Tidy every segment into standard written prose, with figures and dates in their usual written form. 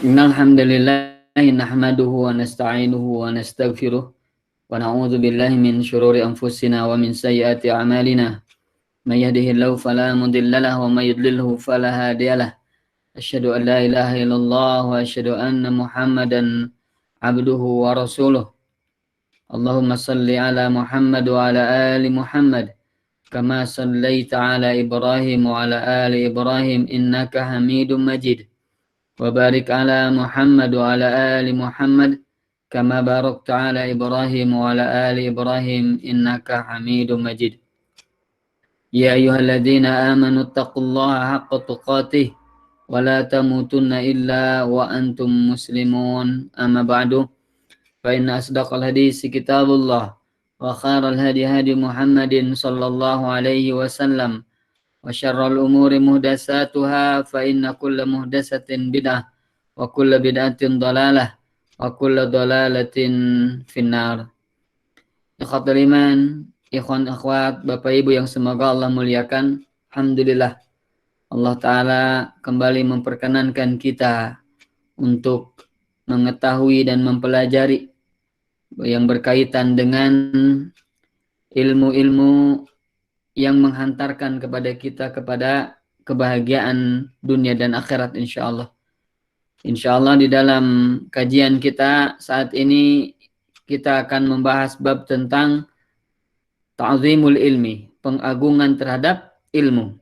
Innal hamdalillah nahmaduhu wa nasta'inuhu wa nastaghfiruh wa na'udzu billahi min shururi anfusina wa min sayyiati a'malina. May yahdihillahu fala mudilla lahu wa may yudlilhu fala hadiyalah. Asyhadu an la ilaha illallah wa asyhadu anna Muhammadan abduhu wa rasuluh. Allahumma salli ala Muhammad wa ala ali Muhammad kama sallaita ala Ibrahim wa ala ali Ibrahim innaka Hamidum Majid. وبارك على محمد وعلى آل محمد كما باركت على إبراهيم وعلى آل إبراهيم إنك حميد مجيد يا أيها الذين آمنوا اتقوا الله حق تقاته ولا تموتن إلا وأنتم مسلمون أما بعد فإن أصدق الحديث كتاب الله وخير الهدي هدي محمد صلى الله عليه وسلم وشر الأمور محدثاتها فإن كل محدثة بدعة وكل بدعة ضلالة وكل ضلالة في النار. Ikhwatul iman, ikhwan akhwat, Bapak Ibu yang semoga Allah muliakan. Alhamdulillah Allah Ta'ala kembali memperkenankan kita untuk mengetahui dan mempelajari yang berkaitan dengan ilmu-ilmu yang menghantarkan kepada kita kepada kebahagiaan dunia dan akhirat insyaallah. Insyaallah di dalam kajian kita saat ini kita akan membahas bab tentang ta'zimul ilmi, pengagungan terhadap ilmu.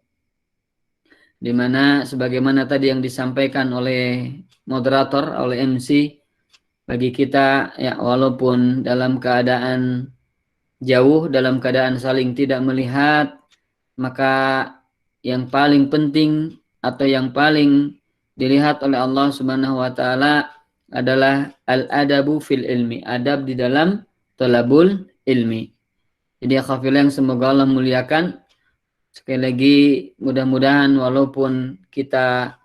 Di mana sebagaimana tadi yang disampaikan oleh moderator, oleh MC, bagi kita ya walaupun dalam keadaan jauh, dalam keadaan saling tidak melihat, maka yang paling penting atau yang paling dilihat oleh Allah Subhanahu wa taala adalah al-adabu fil ilmi, adab di dalam talabul ilmi. Jadi akhwafillah yang semoga Allah muliakan, sekali lagi mudah-mudahan walaupun kita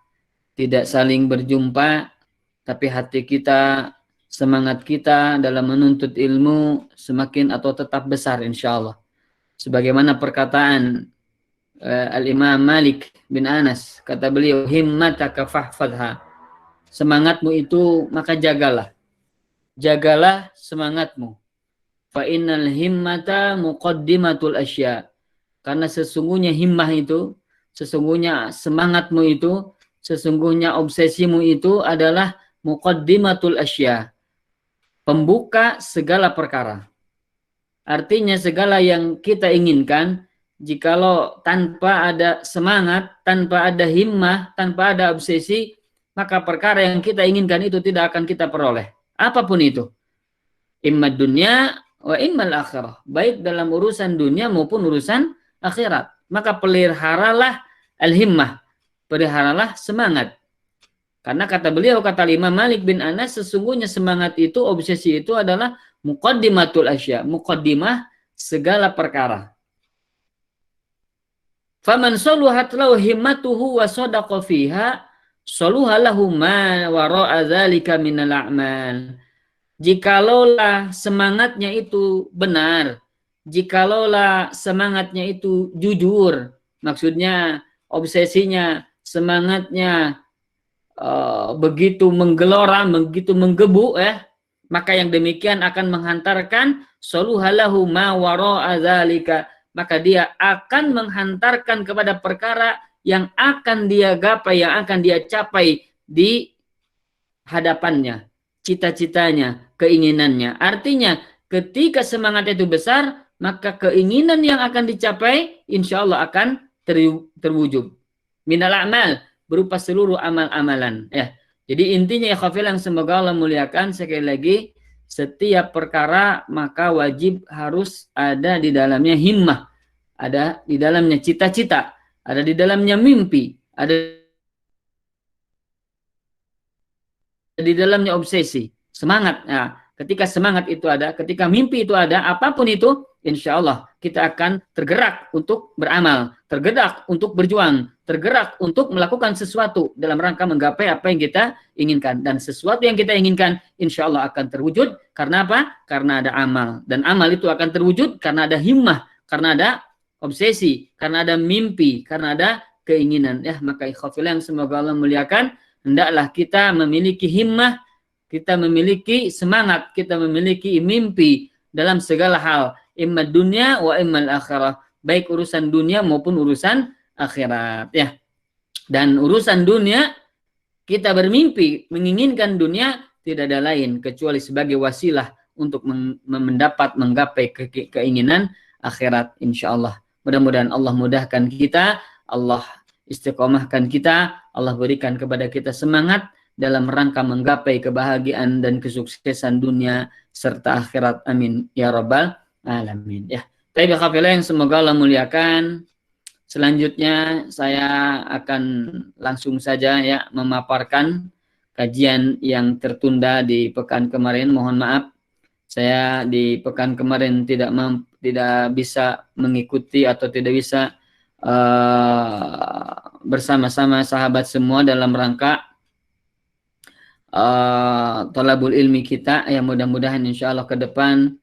tidak saling berjumpa, tapi hati kita, semangat kita dalam menuntut ilmu semakin atau tetap besar insyaallah. Sebagaimana perkataan Al-Imam Malik bin Anas, kata beliau, himmataka fahfadha. Semangatmu itu maka jagalah. Jagalah semangatmu. Fa innal himmata muqaddimatul asya. Karena sesungguhnya himmah itu, sesungguhnya semangatmu itu, sesungguhnya obsesimu itu adalah muqaddimatul asya, pembuka segala perkara. Artinya segala yang kita inginkan, jikalau tanpa ada semangat, tanpa ada himmah, tanpa ada obsesi, maka perkara yang kita inginkan itu tidak akan kita peroleh. Apapun itu. Imma dunya wa imma al-akhirah. Baik dalam urusan dunia maupun urusan akhirat. Maka peliharalah al-himmah. Peliharalah semangat. Karena kata beliau, kata Imam Malik bin Anas, sesungguhnya semangat itu, obsesi itu adalah muqaddimatul asya, muqaddimah segala perkara. Faman saluhat lahu himmatuhu wa sadaqa fiha, saluha lahu ma wara'a dzalika minal a'mal. Jikalaulah semangatnya itu benar, jikalaulah semangatnya itu jujur, maksudnya obsesinya, semangatnya begitu menggelora, begitu menggebu, maka yang demikian akan menghantarkan saluhalahu ma wara'a dzalika, maka dia akan menghantarkan kepada perkara yang akan dia gapai, yang akan dia capai di hadapannya, cita-citanya, keinginannya. Artinya ketika semangat itu besar, maka keinginan yang akan dicapai insya Allah akan terwujud. Minal a'mal, berupa seluruh amal-amalan. Ya. Jadi intinya ya khafil yang semoga Allah muliakan, sekali lagi setiap perkara maka wajib harus ada di dalamnya himmah, ada di dalamnya cita-cita, ada di dalamnya mimpi, ada di dalamnya obsesi, semangat. Nah, ketika semangat itu ada, ketika mimpi itu ada, apapun itu, insya Allah kita akan tergerak untuk beramal, tergerak untuk berjuang, tergerak untuk melakukan sesuatu dalam rangka menggapai apa yang kita inginkan. Dan sesuatu yang kita inginkan, insya Allah akan terwujud. Karena apa? Karena ada amal. Dan amal itu akan terwujud karena ada himmah, karena ada obsesi, karena ada mimpi, karena ada keinginan. Ya, maka ikhwafillah yang semoga Allah muliakan, hendaklah kita memiliki himmah, kita memiliki semangat, kita memiliki mimpi dalam segala hal, imma dunia wa imma akhirah, baik urusan dunia maupun urusan akhirat ya. Dan urusan dunia, kita bermimpi menginginkan dunia tidak ada lain kecuali sebagai wasilah untuk menggapai keinginan akhirat insyaallah. Mudah-mudahan Allah mudahkan kita, Allah istiqomahkan kita, Allah berikan kepada kita semangat dalam rangka menggapai kebahagiaan dan kesuksesan dunia serta akhirat. Amin ya rabbal alamin ya. Baik yang semoga Allah muliakan. Selanjutnya saya akan langsung saja ya memaparkan kajian yang tertunda di pekan kemarin. Mohon maaf, saya di pekan kemarin tidak bisa mengikuti atau tidak bisa bersama-sama sahabat semua dalam rangka thalabul ilmi kita. Ya mudah-mudahan insya Allah ke depan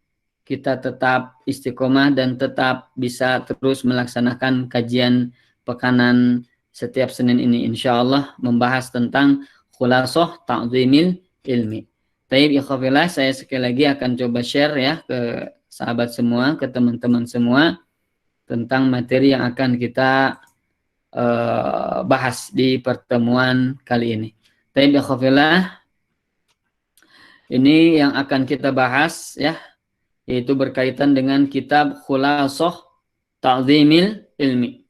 kita tetap istiqomah dan tetap bisa terus melaksanakan kajian pekanan setiap Senin ini insya Allah membahas tentang khulasah ta'zimil ilmi. Baik ikhwafillah, saya sekali lagi akan coba share ya ke sahabat semua, ke teman-teman semua tentang materi yang akan kita bahas di pertemuan kali ini. Baik ikhwafillah, ini yang akan kita bahas ya, yaitu berkaitan dengan kitab Khulasah Ta'zimil Ilmi.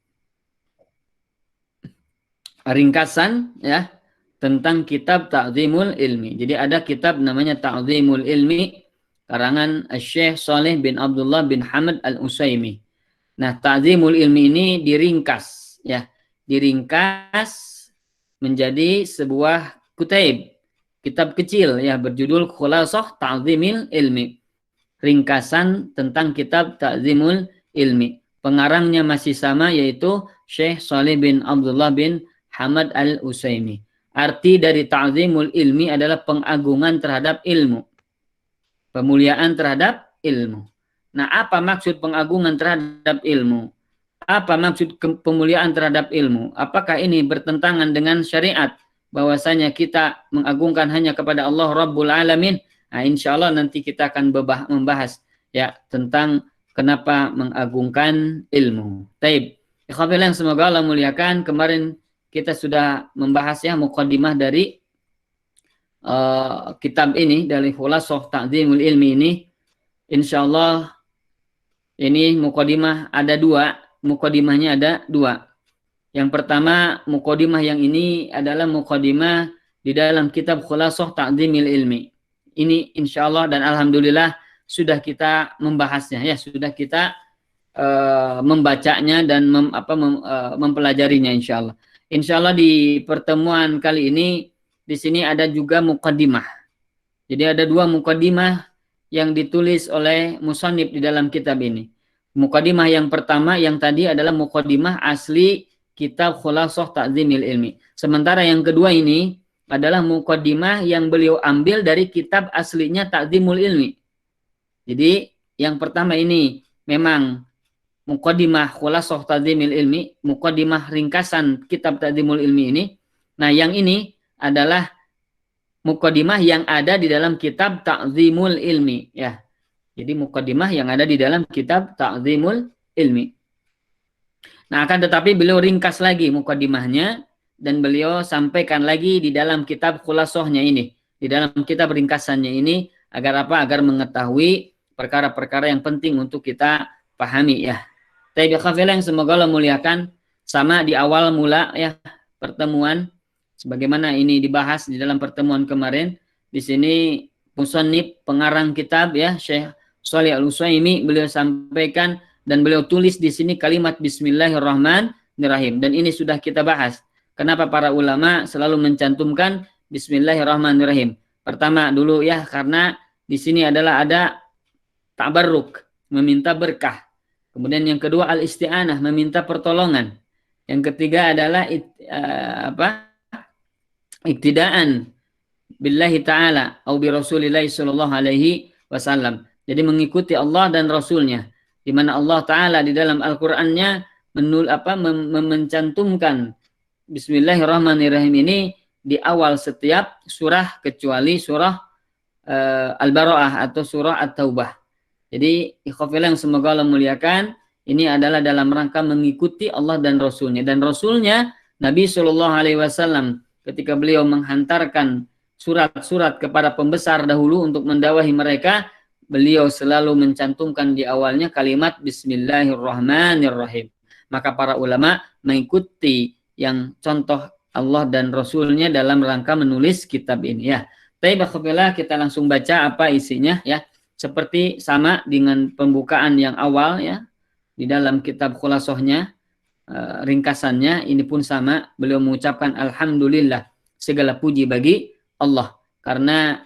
Ringkasan ya tentang kitab Ta'zimul Ilmi. Jadi ada kitab namanya Ta'zimul Ilmi karangan Syekh Saleh bin Abdullah bin Hamad Al-Utsaimin. Nah, Ta'zimul Ilmi ini diringkas ya, diringkas menjadi sebuah kutaib, kitab kecil ya berjudul Khulasah Ta'zimil Ilmi. Ringkasan tentang kitab Ta'zimul Ilmi. Pengarangnya masih sama, yaitu Syekh Saleh bin Abdullah bin Hamad Al-Utsaimin. Arti dari Ta'zimul Ilmi adalah pengagungan terhadap ilmu, pemuliaan terhadap ilmu. Nah, apa maksud pengagungan terhadap ilmu? Apa maksud pemuliaan terhadap ilmu? Apakah ini bertentangan dengan syariat bahwasanya kita mengagungkan hanya kepada Allah Rabbul Alamin? Nah, insya Allah nanti kita akan membahas ya tentang kenapa mengagungkan ilmu. Taib. Ikhwafillah, semoga Allah muliakan. Kemarin kita sudah membahas ya muqaddimah dari kitab ini, dari Khulasah Ta'zimul Ilmi ini. Insya Allah ini muqaddimah ada dua. Muqaddimahnya ada dua. Yang pertama, muqaddimah yang ini adalah muqaddimah di dalam kitab Khulasah Ta'zimul Ilmi. Ini insya Allah dan alhamdulillah sudah kita membahasnya ya, sudah kita membacanya dan mempelajarinya insya Allah. Insya Allah di pertemuan kali ini di sini ada juga muqaddimah. Jadi ada dua muqaddimah yang ditulis oleh musannif di dalam kitab ini. Muqaddimah yang pertama yang tadi adalah muqaddimah asli kitab Khulasah Ta'zimil Ilmi. Sementara yang kedua ini adalah muqaddimah yang beliau ambil dari kitab aslinya Ta'zimul Ilmi. Jadi yang pertama ini memang muqaddimah Khulasah Ta'zimul Ilmi, muqaddimah ringkasan kitab Ta'zimul Ilmi ini. Nah, yang ini adalah muqaddimah yang ada di dalam kitab Ta'zimul Ilmi ya. Jadi muqaddimah yang ada di dalam kitab Ta'zimul Ilmi. Nah, akan tetapi beliau ringkas lagi muqaddimahnya dan beliau sampaikan lagi di dalam kitab Khulasahnya ini, di dalam kitab ringkasannya ini, agar apa? Agar mengetahui perkara-perkara yang penting untuk kita pahami ya. Tapi yang semoga Allah muliakan, sama di awal mula ya pertemuan, sebagaimana ini dibahas di dalam pertemuan kemarin. Di sini musannif pengarang kitab ya Syekh Shalih Al-Utsaimin, beliau sampaikan dan beliau tulis di sini kalimat Bismillahirrahmanirrahim, dan ini sudah kita bahas. Kenapa para ulama selalu mencantumkan Bismillahirrahmanirrahim? Pertama dulu ya, karena di sini adalah ada tabarruk, meminta berkah. Kemudian yang kedua al-isti'anah, meminta pertolongan. Yang ketiga adalah iktidaan billahi ta'ala atau bi Rasulillah sallallahu alaihi wasallam. Jadi mengikuti Allah dan Rasulnya, di mana Allah Ta'ala di dalam Al-Qur'annya mencantumkan Bismillahirrahmanirrahim ini di awal setiap surah kecuali surah Al-Bara'ah atau surah At-Taubah. Jadi ikhwafillah yang semoga Allah muliakan, ini adalah dalam rangka mengikuti Allah dan Rasulnya. Dan Rasulnya Nabi Shallallahu Alaihi Wasallam ketika beliau menghantarkan surat-surat kepada pembesar dahulu untuk mendakwahi mereka, beliau selalu mencantumkan di awalnya kalimat Bismillahirrahmanirrahim. Maka para ulama mengikuti yang contoh Allah dan Rasulnya dalam rangka menulis kitab ini ya. Tapi baiklah kita langsung baca apa isinya ya. Seperti sama dengan pembukaan yang awal ya di dalam kitab khulasohnya, ringkasannya ini pun sama, beliau mengucapkan alhamdulillah, segala puji bagi Allah karena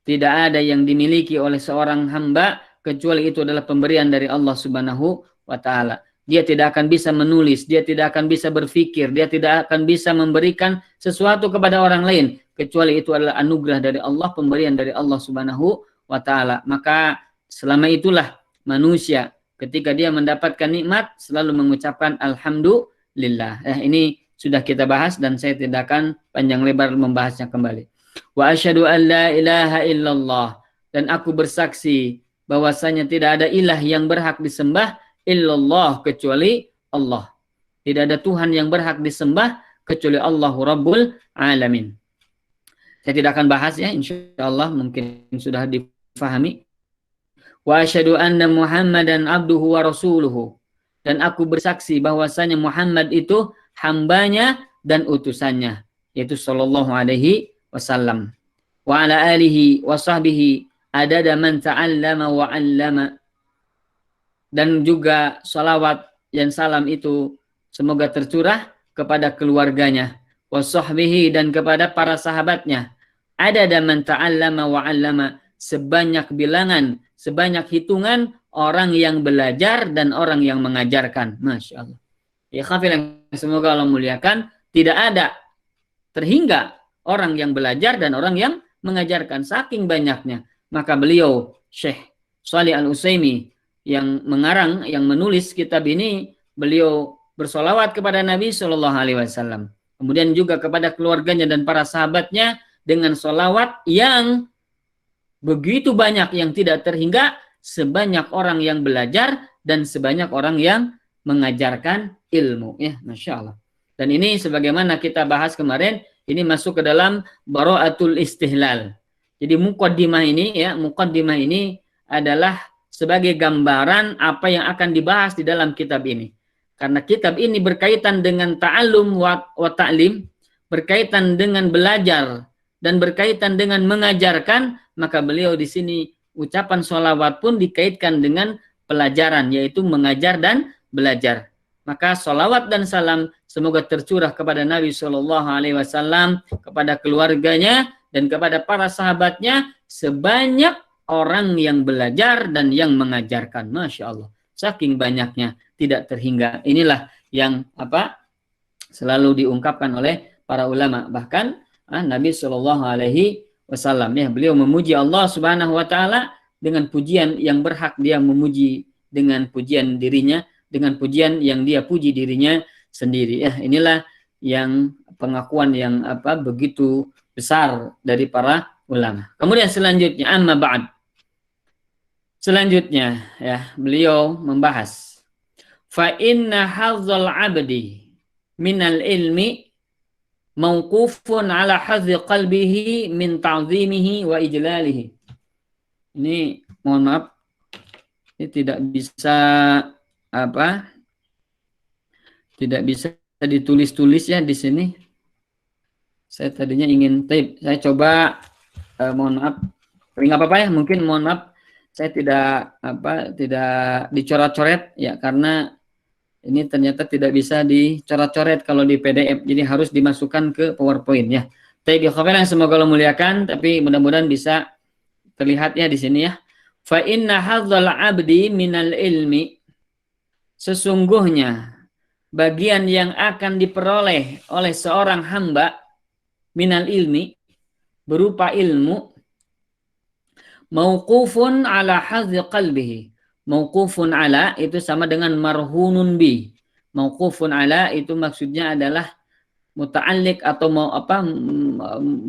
tidak ada yang dimiliki oleh seorang hamba kecuali itu adalah pemberian dari Allah Subhanahu wa taala. Dia tidak akan bisa menulis, dia tidak akan bisa berpikir, dia tidak akan bisa memberikan sesuatu kepada orang lain kecuali itu adalah anugerah dari Allah, pemberian dari Allah Subhanahu wa ta'ala. Maka selama itulah manusia ketika dia mendapatkan nikmat selalu mengucapkan alhamdulillah. Ini sudah kita bahas dan saya tidak akan panjang lebar membahasnya kembali. Wa asyhadu an la ilaha illallah, dan aku bersaksi bahwasanya tidak ada ilah yang berhak disembah illallah kecuali Allah. Tidak ada Tuhan yang berhak disembah kecuali Allah Rabbul Alamin. Saya tidak akan bahas ya, insyaallah mungkin sudah difahami. Wa asyhadu anna Muhammadan abduhu wa rasuluhu, dan aku bersaksi bahwasanya Muhammad itu hambanya dan utusannya, yaitu sallallahu alaihi wasallam. Wa ala alihi wa sahbihi adada man ta'allama wa 'allama, dan juga salawat dan salam itu semoga tercurah kepada keluarganya, wa sahbihi, dan kepada para sahabatnya, adada man ta'allama wa 'allama, sebanyak bilangan, sebanyak hitungan orang yang belajar dan orang yang mengajarkan. Masya Allah. Ya khafil, semoga Allah muliakan, tidak ada terhingga orang yang belajar dan orang yang mengajarkan, saking banyaknya. Maka beliau Syekh Shalih Al-Utsaimin yang mengarang, yang menulis kitab ini, beliau bersolawat kepada Nabi Shallallahu Alaihi Wasallam, kemudian juga kepada keluarganya dan para sahabatnya dengan solawat yang begitu banyak yang tidak terhingga, sebanyak orang yang belajar dan sebanyak orang yang mengajarkan ilmu. Ya, Masya Allah. Dan ini sebagaimana kita bahas kemarin, ini masuk ke dalam bara'atul istihlal. Jadi muqaddimah ini adalah sebagai gambaran apa yang akan dibahas di dalam kitab ini. Karena kitab ini berkaitan dengan ta'allum wa ta'lim, berkaitan dengan belajar dan berkaitan dengan mengajarkan, maka beliau di sini ucapan sholawat pun dikaitkan dengan pelajaran, yaitu mengajar dan belajar. Maka sholawat dan salam semoga tercurah kepada Nabi Shallallahu Alaihi Wasallam, kepada keluarganya dan kepada para sahabatnya, sebanyak orang yang belajar dan yang mengajarkan. Masya Allah, saking banyaknya tidak terhingga. Inilah yang selalu diungkapkan oleh para ulama. Bahkan Nabi Shallallahu Alaihi Wasallam ya, beliau memuji Allah Subhanahu Wa Taala dengan pujian yang berhak dia memuji, dengan pujian dirinya, dengan pujian yang dia puji dirinya sendiri. Ya, inilah yang pengakuan yang begitu besar dari para ulama. Kemudian selanjutnya, amma ba'd. Selanjutnya ya, beliau membahas fa inna hadzal 'abdi minal ilmi mauqufun ala hadzi qalbihi min ta'zimihi wa ijlalihi. Ini mohon maaf, ini tidak bisa ditulis-tulis ya di sini. Saya tadinya ingin saya coba mohon maaf. Tapi nggak apa-apa ya, mungkin mohon maaf saya tidak dicoret-coret ya, karena ini ternyata tidak bisa dicoret-coret kalau di PDF, jadi harus dimasukkan ke PowerPoint ya. Tapi yang semoga Allah muliakan, tapi mudah-mudahan bisa terlihat ya di sini ya. Fa inna hadzal 'abdi minal ilmi, sesungguhnya bagian yang akan diperoleh oleh seorang hamba minal ilmi, berupa ilmu, mauqufun ala hadzi qalbihi. Mauqufun ala itu sama dengan marhunun bi. Mauqufun ala itu maksudnya adalah muta'alliq atau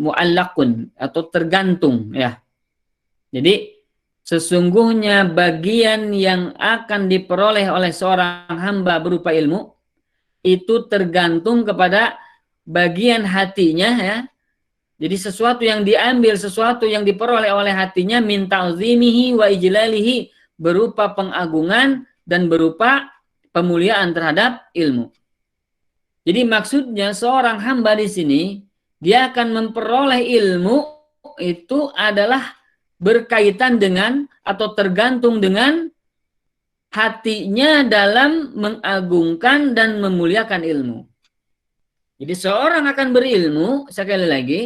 mu'allaqun atau tergantung ya. Jadi sesungguhnya bagian yang akan diperoleh oleh seorang hamba berupa ilmu itu tergantung kepada bagian hatinya ya. Jadi sesuatu yang diambil, sesuatu yang diperoleh oleh hatinya min ta'zimihi wa ijlalihi, berupa pengagungan dan berupa pemuliaan terhadap ilmu. Jadi maksudnya seorang hamba di sini dia akan memperoleh ilmu itu adalah berkaitan dengan atau tergantung dengan hatinya dalam mengagungkan dan memuliakan ilmu. Jadi seorang akan berilmu, sekali lagi,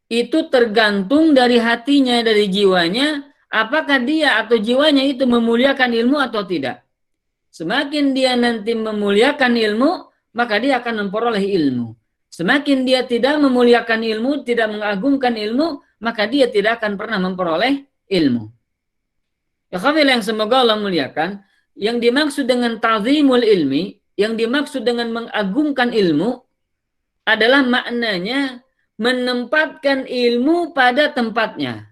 itu tergantung dari hatinya, dari jiwanya, apakah dia atau jiwanya itu memuliakan ilmu atau tidak. Semakin dia nanti memuliakan ilmu, maka dia akan memperoleh ilmu. Semakin dia tidak memuliakan ilmu, tidak mengagungkan ilmu, maka dia tidak akan pernah memperoleh ilmu. Ya khafil yang semoga Allah muliakan, yang dimaksud dengan ta'zimul ilmi, yang dimaksud dengan mengagungkan ilmu, adalah maknanya menempatkan ilmu pada tempatnya.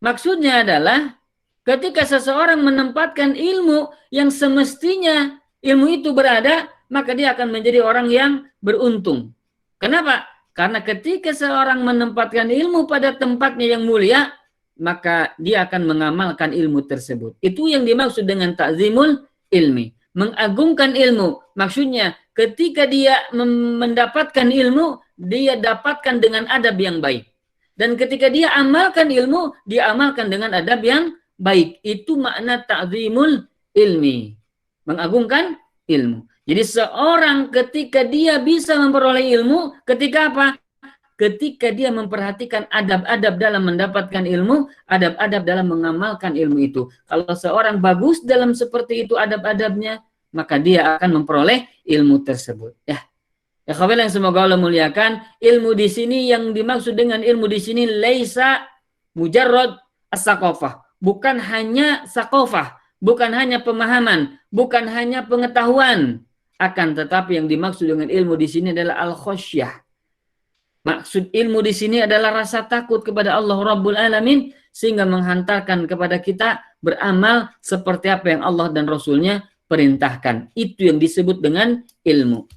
Maksudnya adalah ketika seseorang menempatkan ilmu yang semestinya ilmu itu berada, maka dia akan menjadi orang yang beruntung. Kenapa? Karena ketika seorang menempatkan ilmu pada tempatnya yang mulia, maka dia akan mengamalkan ilmu tersebut. Itu yang dimaksud dengan ta'zimul ilmi. Mengagungkan ilmu. Maksudnya ketika dia mendapatkan ilmu, dia dapatkan dengan adab yang baik. Dan ketika dia amalkan ilmu, dia amalkan dengan adab yang baik. Itu makna ta'zimul ilmi. Mengagungkan ilmu. Jadi seorang ketika dia bisa memperoleh ilmu, ketika apa? Ketika dia memperhatikan adab-adab dalam mendapatkan ilmu, adab-adab dalam mengamalkan ilmu itu. Kalau seorang bagus dalam seperti itu adab-adabnya, maka dia akan memperoleh ilmu tersebut. Ya, ya kawan yang semoga Allah muliakan, ilmu di sini yang dimaksud dengan ilmu di sini laisa mujarrad as-saqafah, bukan hanya saqafah, bukan hanya pemahaman, bukan hanya pengetahuan, akan tetapi yang dimaksud dengan ilmu di sini adalah al-khosyah. Maksud ilmu di sini adalah rasa takut kepada Allah Rabbul Alamin, sehingga menghantarkan kepada kita beramal seperti apa yang Allah dan Rasulnya perintahkan. Itu yang disebut dengan ilmu.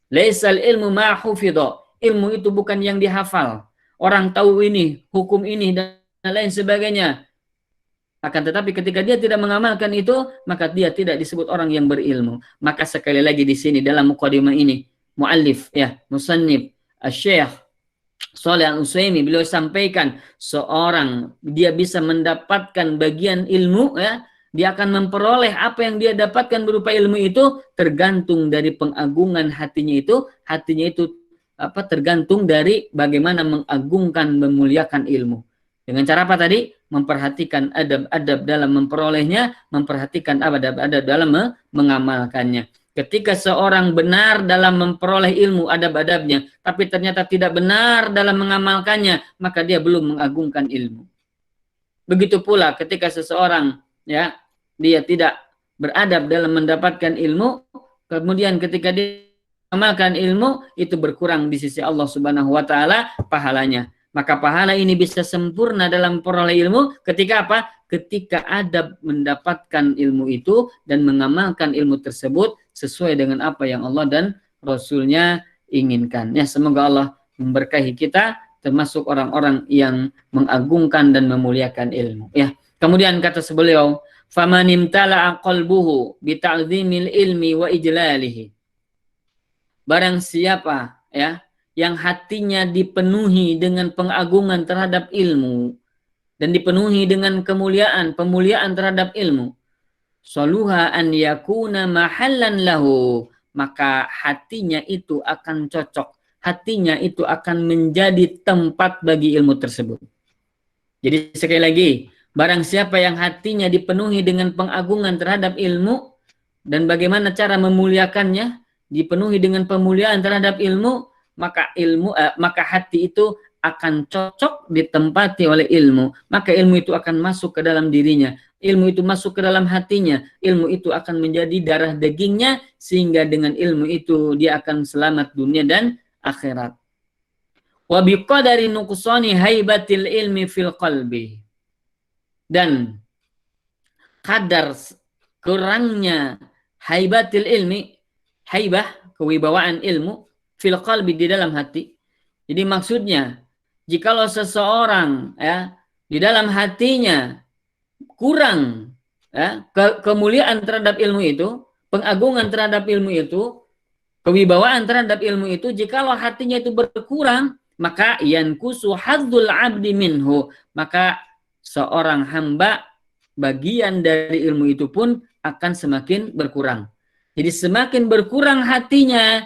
Laisal ilmu ma hufidha. Ilmu itu bukan yang dihafal. Orang tahu ini, hukum ini dan lain sebagainya. Akan tetapi ketika dia tidak mengamalkan itu, maka dia tidak disebut orang yang berilmu. Maka sekali lagi di sini dalam muqaddimah ini, muallif ya, musannif Syekh Shalih Al-Utsaimin beliau sampaikan seorang dia bisa mendapatkan bagian ilmu ya, dia akan memperoleh apa yang dia dapatkan berupa ilmu itu tergantung dari pengagungan hatinya itu tergantung dari bagaimana mengagungkan memuliakan ilmu. Dengan cara apa tadi? Memperhatikan adab-adab dalam memperolehnya, memperhatikan adab-adab dalam mengamalkannya. Ketika seorang benar dalam memperoleh ilmu adab-adabnya, tapi ternyata tidak benar dalam mengamalkannya, maka dia belum mengagungkan ilmu. Begitu pula ketika seseorang ya dia tidak beradab dalam mendapatkan ilmu, kemudian ketika dia mengamalkan ilmu, itu berkurang di sisi Allah Subhanahu wa taala pahalanya. Maka pahala ini bisa sempurna dalam memperoleh ilmu ketika apa? Ketika adab mendapatkan ilmu itu dan mengamalkan ilmu tersebut sesuai dengan apa yang Allah dan Rasulnya inginkan. Ya, semoga Allah memberkahi kita termasuk orang-orang yang mengagungkan dan memuliakan ilmu. Ya. Kemudian kata beliau, "Faman imtala'a qalbuhu bi ta'zimil ilmi wa ijlalihi." Barang siapa ya yang hatinya dipenuhi dengan pengagungan terhadap ilmu dan dipenuhi dengan pemuliaan terhadap ilmu, saluha an yakuna mahallan lahu, maka hatinya itu akan cocok, hatinya itu akan menjadi tempat bagi ilmu tersebut. Jadi sekali lagi, barang siapa yang hatinya dipenuhi dengan pengagungan terhadap ilmu dan bagaimana cara memuliakannya, dipenuhi dengan pemuliaan terhadap ilmu, maka hati itu akan cocok ditempati oleh ilmu, maka ilmu itu akan masuk ke dalam dirinya, ilmu itu masuk ke dalam hatinya, ilmu itu akan menjadi darah dagingnya, sehingga dengan ilmu itu dia akan selamat dunia dan akhirat. Wa biqadari nuqsani haibatil ilmi fil qalbi, dan kadar kurangnya haibatil ilmi, haibah, kewibawaan ilmu, fil qalbi, di dalam hati. Jadi maksudnya, jikalau seseorang ya di dalam hatinya kurang ya, kemuliaan terhadap ilmu itu, pengagungan terhadap ilmu itu, kewibawaan terhadap ilmu itu, jikalau hatinya itu berkurang, maka yankusu hadzul abdi minhu, maka seorang hamba bagian dari ilmu itu pun akan semakin berkurang. Jadi semakin berkurang hatinya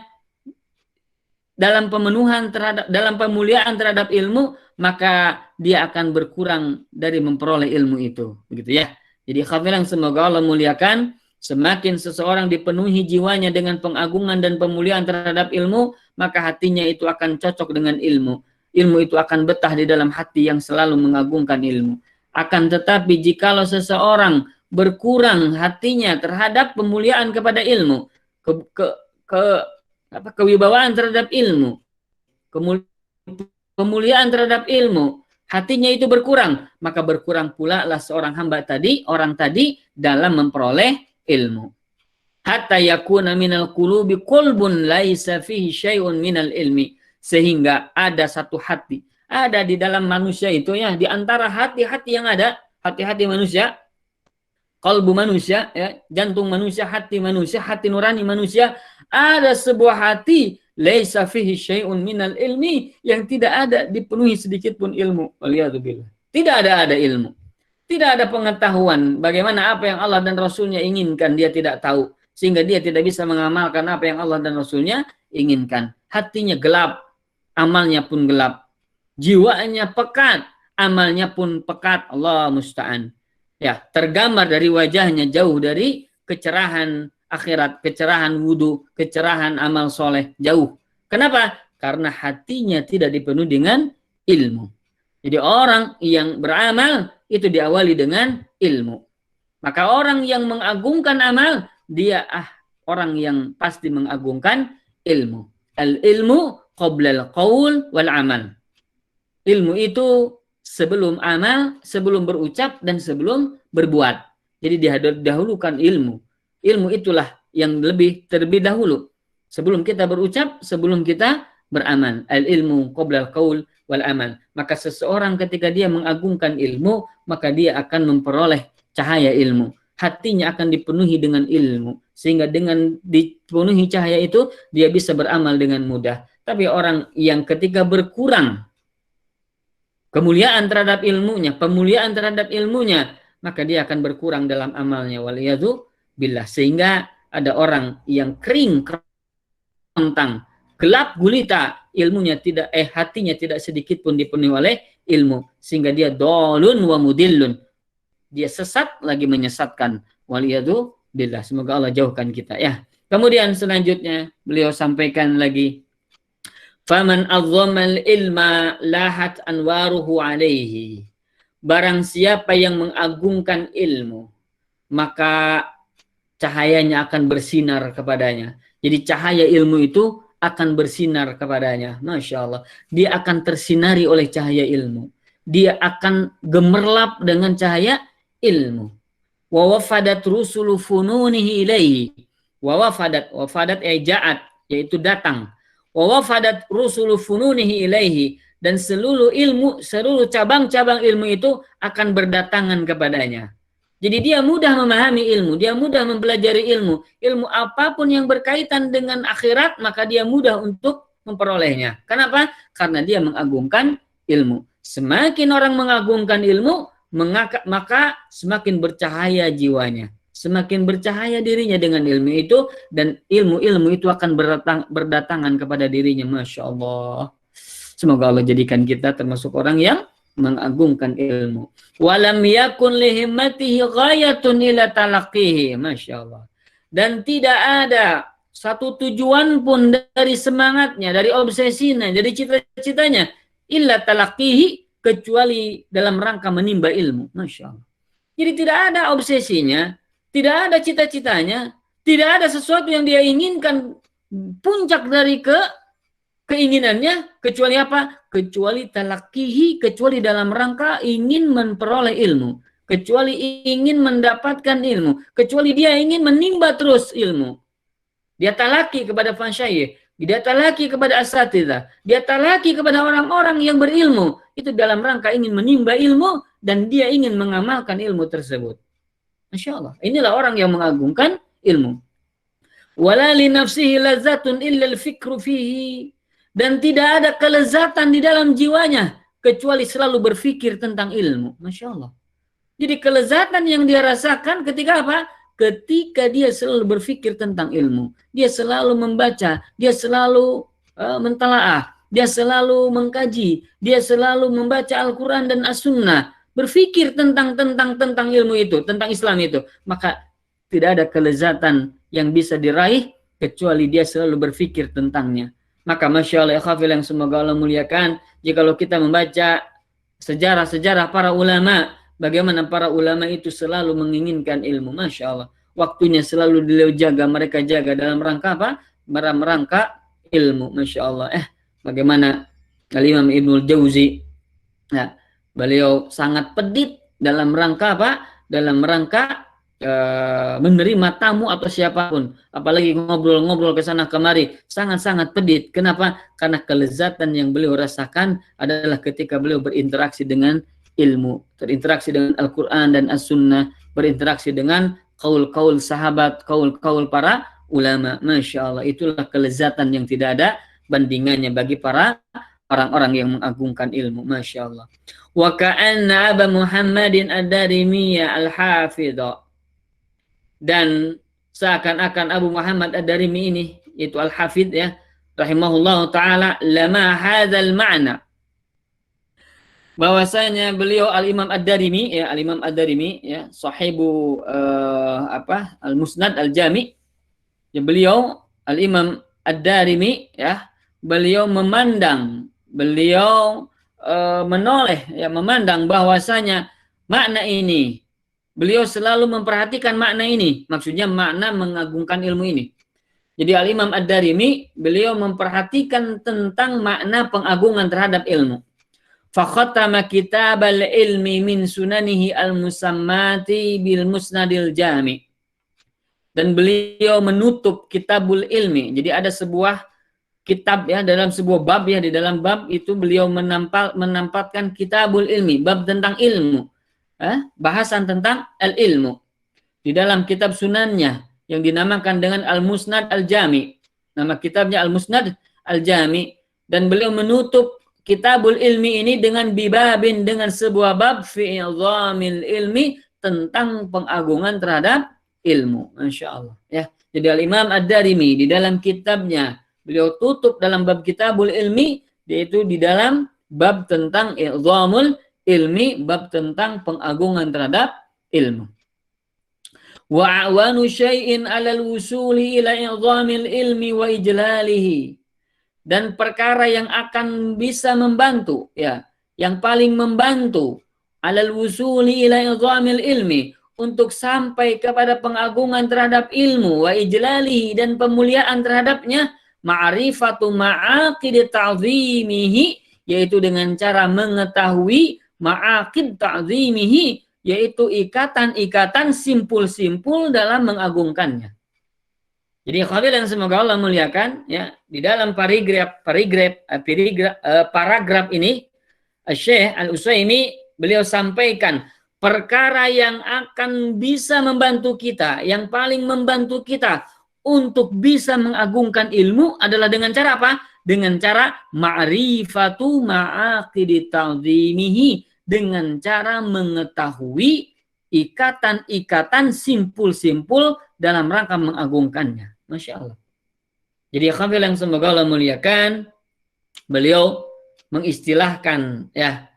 dalam pemenuhan terhadap, dalam pemuliaan terhadap ilmu, maka dia akan berkurang dari memperoleh ilmu itu, begitu ya. Jadi khafirang, semoga Allah muliakan, semakin seseorang dipenuhi jiwanya dengan pengagungan dan pemuliaan terhadap ilmu, maka hatinya itu akan cocok dengan ilmu. Ilmu itu akan betah di dalam hati yang selalu mengagungkan ilmu. Akan tetapi jikalau seseorang berkurang hatinya terhadap pemuliaan kepada ilmu, kewibawaan terhadap ilmu, pemuliaan terhadap ilmu, hatinya itu berkurang, maka berkurang pula lah seorang hamba tadi, orang tadi, dalam memperoleh ilmu. Hatta yakuna minal qulubi qalbun laisa fihi syai'un minal ilmi, sehingga ada satu hati, ada di dalam manusia itu ya, di antara hati-hati yang ada, hati-hati manusia, kalbu manusia, ya, jantung manusia, hati nurani manusia, ada sebuah hati laisa fihi syai'un minal ilmi, yang tidak ada dipenuhi sedikit pun ilmu. Waliyadzubillah. Tidak ada ilmu. Tidak ada pengetahuan bagaimana apa yang Allah dan Rasulnya inginkan, dia tidak tahu. Sehingga dia tidak bisa mengamalkan apa yang Allah dan Rasulnya inginkan. Hatinya gelap, amalnya pun gelap. Jiwanya pekat, amalnya pun pekat. Allah musta'an. Ya, tergambar dari wajahnya jauh dari kecerahan akhirat, kecerahan wudu, kecerahan amal soleh, jauh. Kenapa? Karena hatinya tidak dipenuhi dengan ilmu. Jadi orang yang beramal itu diawali dengan ilmu. Maka orang yang mengagungkan amal, dia orang yang pasti mengagungkan ilmu. Al-ilmu qoblal qaul wal amal. Ilmu itu sebelum amal, sebelum berucap, dan sebelum berbuat. Jadi didahulukan ilmu. Ilmu itulah yang terlebih dahulu. Sebelum kita berucap, sebelum kita beramal. Al-ilmu qoblal qaul wal amal. Maka seseorang ketika dia mengagungkan ilmu, maka dia akan memperoleh cahaya ilmu. Hatinya akan dipenuhi dengan ilmu. Sehingga dengan dipenuhi cahaya itu, dia bisa beramal dengan mudah. Tapi orang yang ketika berkurang kemuliaan terhadap ilmunya, pemuliaan terhadap ilmunya, maka dia akan berkurang dalam amalnya. Waliyadzubillah. Sehingga ada orang yang kering, kerontang, gelap gulita, ilmunya tidak, hatinya tidak sedikit pun dipenuhi oleh ilmu. Sehingga dia dolun wa mudillun. Dia sesat lagi menyesatkan. Waliyadzubillah. Semoga Allah jauhkan kita ya. Kemudian selanjutnya beliau sampaikan lagi, faman azzamal ilma lahat anwaruhu alaihi. Barang siapa yang mengagungkan ilmu, maka cahayanya akan bersinar kepadanya. Jadi cahaya ilmu itu akan bersinar kepadanya. Masya Allah. Dia akan tersinari oleh cahaya ilmu. Dia akan gemerlap dengan cahaya ilmu. Wa wafadat rusulu fununihi ilaihi. Wa wafadat ja'at, yaitu datang. Wa wafadat rusulu fununihi ilaihi, dan seluruh ilmu, seluruh cabang-cabang ilmu itu akan berdatangan kepadanya. Jadi dia mudah memahami ilmu, dia mudah mempelajari ilmu. Ilmu apapun yang berkaitan dengan akhirat, maka dia mudah untuk memperolehnya. Kenapa? Karena dia mengagungkan ilmu. Semakin orang mengagungkan ilmu, maka semakin bercahaya jiwanya. Semakin bercahaya dirinya dengan ilmu itu, dan ilmu-ilmu itu akan berdatangan kepada dirinya. Masya Allah. Semoga Allah jadikan kita termasuk orang yang mengagungkan ilmu. Walam yakun lihimmatihi ghayatun ila talaqihi. Masya Allah. Dan tidak ada satu tujuan pun dari semangatnya, dari obsesinya, dari cita-citanya, illa talaqihi, kecuali dalam rangka menimba ilmu. Masya Allah. Jadi tidak ada obsesinya, tidak ada cita-citanya, tidak ada sesuatu yang dia inginkan puncak dari keinginannya, kecuali apa? Kecuali talaqihi, kecuali dalam rangka ingin memperoleh ilmu, kecuali ingin mendapatkan ilmu, kecuali dia ingin menimba terus ilmu. Dia talaki kepada fansyayih, dia talaki kepada asatidzah, dia talaki kepada orang-orang yang berilmu. Itu dalam rangka ingin menimba ilmu dan dia ingin mengamalkan ilmu tersebut. Masya Allah. Inilah orang yang mengagungkan ilmu. Wala li nafsihi lazatun illa al-fikru fihi. Dan tidak ada kelezatan di dalam jiwanya kecuali selalu berpikir tentang ilmu. Masya Allah. Jadi kelezatan yang dia rasakan ketika apa? Ketika dia selalu berpikir tentang ilmu. Dia selalu membaca, dia selalu mentalaah, dia selalu mengkaji, dia selalu membaca Al-Quran dan As-Sunnah, berpikir tentang ilmu itu, tentang Islam itu, maka tidak ada kelezatan yang bisa diraih kecuali dia selalu berpikir tentangnya. Maka Masya Allah, yang semoga Allah muliakan, jikalau kita membaca sejarah-sejarah para ulama, bagaimana para ulama itu selalu menginginkan ilmu. Masya Allah. Waktunya selalu beliau jaga, mereka jaga dalam rangka apa? Dalam rangka ilmu. Masya Allah. Bagaimana Al-Imam Ibnul Jauzi. Nah, beliau sangat pedit dalam rangka apa? Dalam rangka menerima tamu atau siapapun. Apalagi ngobrol-ngobrol ke sana kemari. Sangat-sangat pedit. Kenapa? Karena kelezatan yang beliau rasakan adalah ketika beliau berinteraksi dengan ilmu, berinteraksi dengan Al-Quran dan As-Sunnah, berinteraksi dengan kaul-kaul sahabat, kaul-kaul para ulama. Masya Allah, itulah kelezatan yang tidak ada bandingannya bagi para orang-orang yang mengagungkan ilmu. Masya Allah. Wa ka'anna Aba Muhammadin ad-Darimiyya al-Hafidha. Dan seakan-akan Abu Muhammad ad-Darimi ini, yaitu al-Hafidh ya, rahimahullah ta'ala, lama hadzal ma'na, bahwasanya beliau Al-Imam Ad-Darimi ya, Al-Imam Ad-Darimi ya, sahibu Al-Musnad Al-Jami. Ya, beliau Al-Imam Ad-Darimi ya, beliau memandang, beliau menoleh ya, memandang bahwasanya makna ini, beliau selalu memperhatikan makna ini, maksudnya makna mengagungkan ilmu ini. Jadi Al-Imam Ad-Darimi beliau memperhatikan tentang makna pengagungan terhadap ilmu. Fakhatama kitabal ilmi min sunanihi al-musammati bil musnadil jami. Dan beliau menutup kitabul ilmi. Jadi ada sebuah kitab ya, dalam sebuah bab ya, di dalam bab itu beliau menampatkan kitabul ilmi, bab tentang ilmu. Bahasan tentang al-ilmu. Di dalam kitab sunannya yang dinamakan dengan Al-Musnad Al-Jami. Nama kitabnya Al-Musnad Al-Jami. Dan beliau menutup kitabul ilmi ini dengan bibabin, dengan sebuah bab fi idhamil ilmi, tentang pengagungan terhadap ilmu. Masya Allah ya. Jadi Al-Imam Ad-Darimi di dalam kitabnya beliau tutup dalam bab kitabul ilmi, yaitu di dalam bab tentang idhamul ilmi, bab tentang pengagungan terhadap ilmu. Wa a'wanu syai'in 'alal wusuli ila idhamil ilmi wa ijlalihi. Dan perkara yang akan bisa membantu ya, yang paling membantu alal wusuli ila idhamil ilmi, untuk sampai kepada pengagungan terhadap ilmu wa ijlalihi, dan pemuliaan terhadapnya, ma'rifatu ma'aqid ta'zimihi, yaitu dengan cara mengetahui ma'aqid ta'zimihi, yaitu ikatan-ikatan simpul-simpul dalam mengagungkannya. Jadi khawil yang semoga Allah muliakan ya, di dalam paragraf ini Syekh Al-Utsaimin beliau sampaikan perkara yang akan bisa membantu kita, yang paling membantu kita untuk bisa mengagungkan ilmu adalah dengan cara apa? Dengan cara ma'rifatu ma'aqidi ta'zimihi, dengan cara mengetahui ikatan-ikatan simpul-simpul dalam rangka mengagungkannya. Masya Allah. Jadi khafil yang semoga Allah muliakan, beliau mengistilahkan ya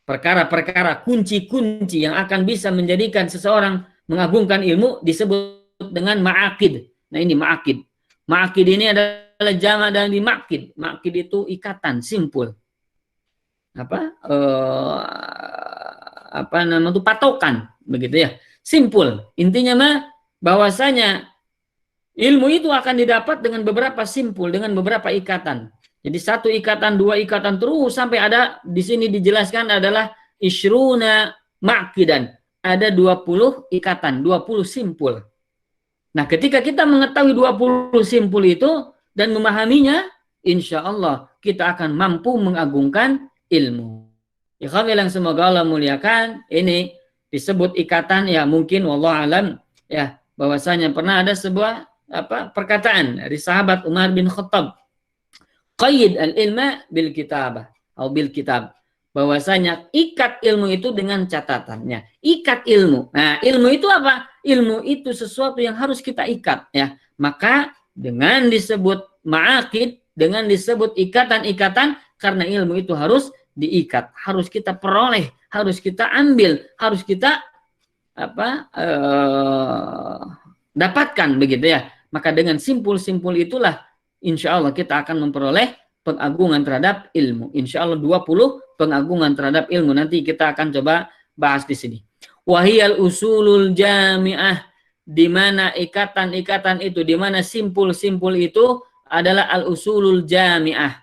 perkara-perkara kunci-kunci yang akan bisa menjadikan seseorang mengagungkan ilmu disebut dengan ma'aqid. Nah ini ma'aqid. Ma'aqid ini adalah jama' dari ma'qid. Ma'qid itu ikatan, simpul. apa namanya itu patokan begitu ya. Simpul. Intinya mah bahwasanya ilmu itu akan didapat dengan beberapa simpul, dengan beberapa ikatan. Jadi satu ikatan, dua ikatan terus sampai ada di sini dijelaskan adalah isyruna ma'kidan. Ada 20 ikatan, 20 simpul. Nah, ketika kita mengetahui 20 simpul itu dan memahaminya, insya Allah kita akan mampu mengagungkan ilmu. Ya kami yang semoga Allah muliakan, ini disebut ikatan ya mungkin wallahu alam ya bahwasanya pernah ada sebuah perkataan dari sahabat Umar bin Khattab, qayyid al-ilma bil kitabah atau bil kitab, bahwasanya ikat ilmu itu dengan catatannya. Ikat ilmu. Nah, ilmu itu apa? Ilmu itu sesuatu yang harus kita ikat ya. Maka dengan disebut ma'akid, dengan disebut ikatan-ikatan, karena ilmu itu harus diikat, harus kita peroleh, harus kita ambil, harus kita dapatkan begitu ya. Maka dengan simpul-simpul itulah insya Allah kita akan memperoleh pengagungan terhadap ilmu. Insya Allah 20 pengagungan terhadap ilmu. Nanti kita akan coba bahas di sini. Wahiyal usulul jami'ah, di mana ikatan-ikatan itu, di mana simpul-simpul itu adalah al-usulul jami'ah.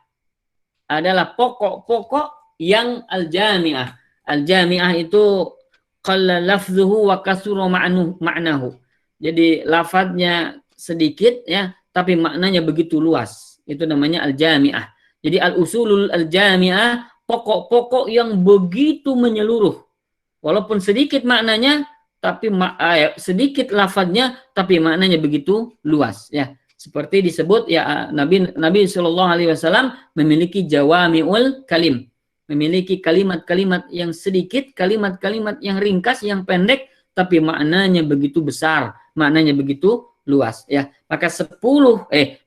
Adalah pokok-pokok yang al-jami'ah. Al-jami'ah itu qalla lafzuhu wa kasura ma'nahu. Jadi lafadznya sedikit ya, tapi maknanya begitu luas. Itu namanya al-jami'ah. Jadi al-usulul al-jami'ah, pokok-pokok yang begitu menyeluruh. Walaupun sedikit maknanya, tapi sedikit lafadznya, tapi maknanya begitu luas ya. Seperti disebut ya Nabi Shallallahu Alaihi Wasallam memiliki jawami'ul kalim, memiliki kalimat-kalimat yang sedikit, kalimat-kalimat yang ringkas, yang pendek, tapi maknanya begitu besar, maknanya begitu luas ya. Maka 20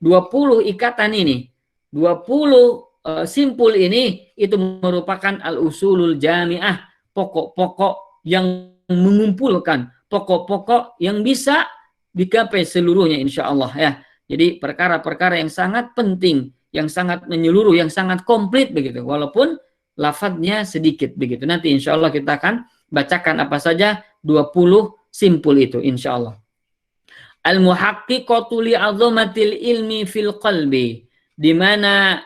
ikatan ini, 20 simpul ini itu merupakan al-usulul jami'ah, pokok-pokok yang mengumpulkan, pokok-pokok yang bisa digapai seluruhnya insya Allah ya. Jadi perkara-perkara yang sangat penting, yang sangat menyeluruh, yang sangat komplit begitu. Walaupun lafadznya sedikit begitu. Nanti insya Allah kita akan bacakan apa saja 20 simpul itu insya Allah. Al-muhaqqiqatu li'azamatil ilmi fil qalbi, di mana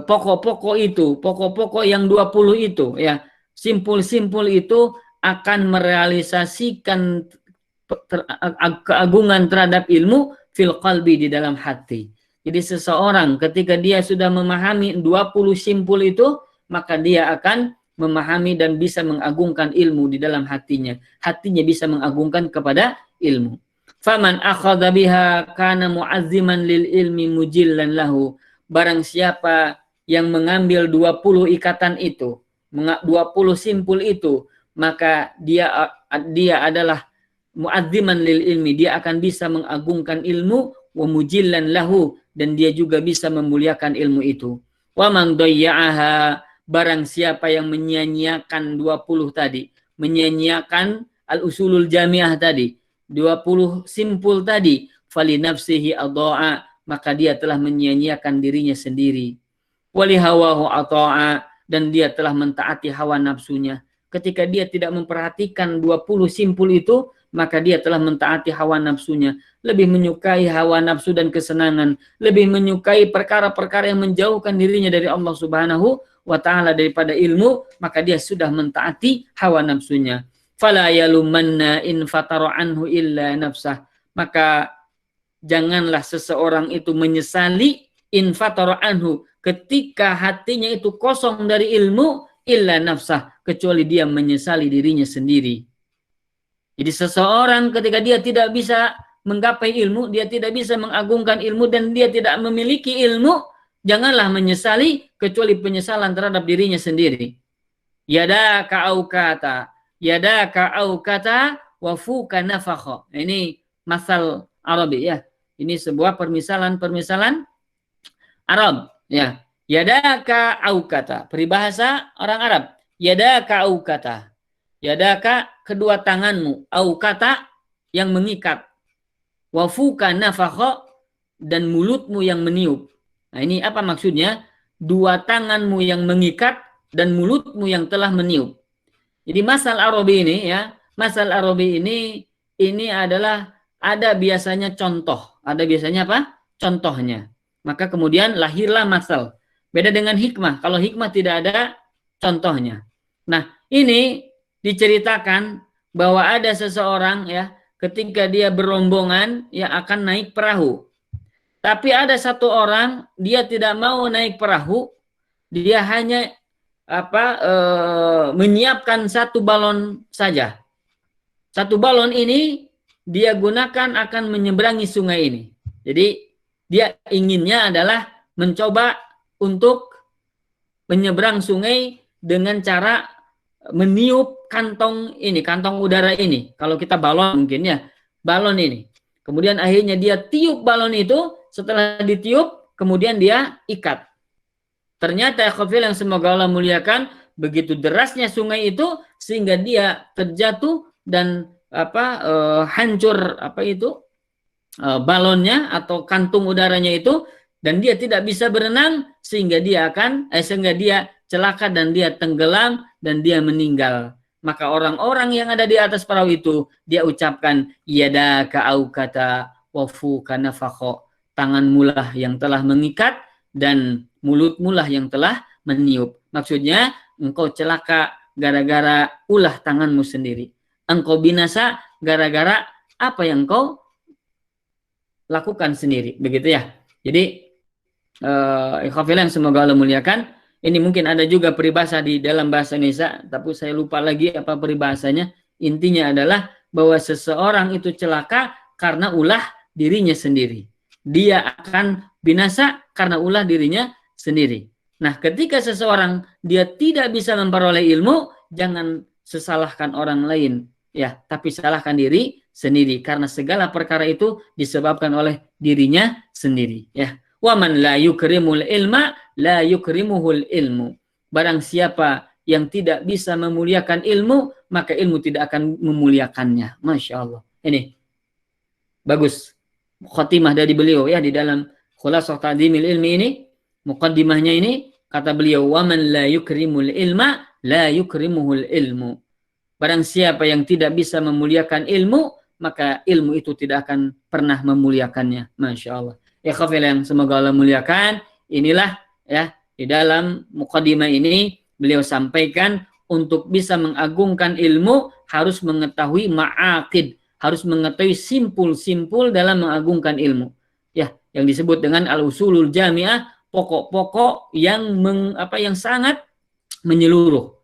pokok-pokok itu, pokok-pokok yang 20 itu ya, simpul-simpul itu akan merealisasikan keagungan terhadap ilmu fil qalbi, di dalam hati. Jadi seseorang ketika dia sudah memahami 20 simpul itu, maka dia akan memahami dan bisa mengagungkan ilmu di dalam hatinya. Hatinya bisa mengagungkan kepada ilmu. Faman akhadha biha kana mu'azziman lil ilmi mujillan lahu. Barang siapa yang mengambil 20 ikatan itu, 20 simpul itu, maka dia adalah mu'azziman lil ilmi, dia akan bisa mengagungkan ilmu, wa mujillan lahu, dan dia juga bisa memuliakan ilmu itu. Wa man dayya'aha, barang siapa yang menyia-nyiakan 20 tadi, menyia-nyiakan al-usulul jami'ah tadi, 20 simpul tadi, fali nafsihi adha'a, maka dia telah menyia-nyiakan dirinya sendiri. Wali hawahu ata'a, dan dia telah mentaati hawa nafsunya. Ketika dia tidak memperhatikan 20 simpul itu, maka dia telah mentaati hawa nafsunya, lebih menyukai hawa nafsu dan kesenangan, lebih menyukai perkara-perkara yang menjauhkan dirinya dari Allah Subhanahu wa ta'ala, daripada ilmu, maka dia sudah mentaati hawa nafsunya. Fala yalumanna in fatara anhu illa nafsah, maka janganlah seseorang itu menyesali in fatara anhu, ketika hatinya itu kosong dari ilmu, illa nafsah, kecuali dia menyesali dirinya sendiri. Jadi seseorang ketika dia tidak bisa menggapai ilmu, dia tidak bisa mengagungkan ilmu, dan dia tidak memiliki ilmu, janganlah menyesali kecuali penyesalan terhadap dirinya sendiri. Yadaka au kata wa fuka nafakha. Ini masal Arabi ya. Ini sebuah permisalan Arab ya. Yadaka au kata, peribahasa orang Arab. Yadaka au kata. Yadaka, kedua tanganmu, au kata, yang mengikat, wafuka nafakha, dan mulutmu yang meniup. Nah ini apa maksudnya? Dua tanganmu yang mengikat dan mulutmu yang telah meniup. Jadi masal Arabi ini ya, masal Arabi ini adalah ada biasanya contoh, ada biasanya apa? Contohnya. Maka kemudian lahirlah masal. Beda dengan hikmah. Kalau hikmah tidak ada contohnya. Nah, ini diceritakan bahwa ada seseorang ya, ketika dia berombongan ya akan naik perahu. Tapi ada satu orang dia tidak mau naik perahu, dia hanya menyiapkan satu balon saja. Satu balon ini dia gunakan akan menyeberangi sungai ini. Jadi dia inginnya adalah mencoba untuk menyeberang sungai dengan cara meniup kantong ini, kantong udara ini. Kalau kita balon mungkin ya, balon ini. Kemudian akhirnya dia tiup balon itu, setelah ditiup kemudian dia ikat. Ternyata ikhwafil yang semoga Allah muliakan, begitu derasnya sungai itu sehingga dia terjatuh dan hancur balonnya atau kantung udaranya itu, dan dia tidak bisa berenang sehingga dia celaka dan dia tenggelam dan dia meninggal. Maka orang-orang yang ada di atas perahu itu dia ucapkan yadaka aukata wafuka nafakho, tanganmulah yang telah mengikat dan mulutmulah yang telah meniup. Maksudnya engkau celaka gara-gara ulah tanganmu sendiri. Engkau binasa gara-gara apa yang engkau lakukan sendiri. Begitu ya. Jadi ikhwafillah yang semoga Allah muliakan. Ini mungkin ada juga peribahasa di dalam bahasa Indonesia, tapi saya lupa lagi apa peribahasanya. Intinya adalah bahwa seseorang itu celaka karena ulah dirinya sendiri. Dia akan binasa karena ulah dirinya sendiri. Nah, ketika seseorang dia tidak bisa memperoleh ilmu, jangan sesalahkan orang lain, ya, tapi salahkan diri sendiri karena segala perkara itu disebabkan oleh dirinya sendiri, ya. Wa man la yukrimul ilma la yukrimuhul ilmu. Barang siapa yang tidak bisa memuliakan ilmu, maka ilmu tidak akan memuliakannya. Masya Allah. Ini bagus khotimah dari beliau ya di dalam Khulasah Ta'dhimil Ilmi ini, muqaddimahnya ini kata beliau, wa man la yukrimul ilma la yukrimuhul ilmu. Barang siapa yang tidak bisa memuliakan ilmu, maka ilmu itu tidak akan pernah memuliakannya. Masya Allah. Ya khafil yang semoga Allah muliakan, inilah ya di dalam muqaddimah ini beliau sampaikan untuk bisa mengagungkan ilmu harus mengetahui ma'aqid, harus mengetahui simpul-simpul dalam mengagungkan ilmu. Ya, yang disebut dengan al-usulul jami'ah, pokok-pokok yang sangat menyeluruh.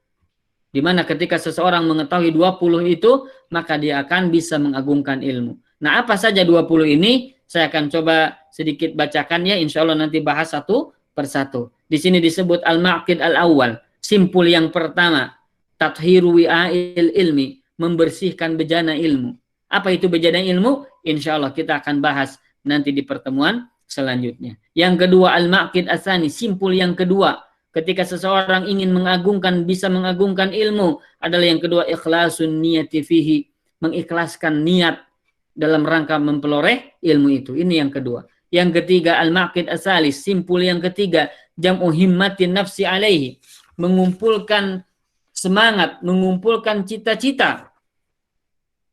Di mana ketika seseorang mengetahui 20 itu, maka dia akan bisa mengagungkan ilmu. Nah, apa saja 20 ini? Saya akan coba sedikit bacakan ya, insya Allah nanti bahas satu persatu. Di sini disebut al-ma'qid al-awwal, simpul yang pertama, tathiru wi'ail ilmi, membersihkan bejana ilmu. Apa itu bejana ilmu? Insya Allah kita akan bahas nanti di pertemuan selanjutnya. Yang kedua, al-ma'qid asani, simpul yang kedua. Ketika seseorang ingin bisa mengagungkan ilmu, adalah yang kedua, ikhlasun niyati fihi, mengikhlaskan niat dalam rangka mempeloreh ilmu itu. Ini yang kedua. Yang ketiga, al-ma'qid asalis, simpul yang ketiga, jam'u himmatin nafsi alaihi, mengumpulkan semangat, mengumpulkan cita-cita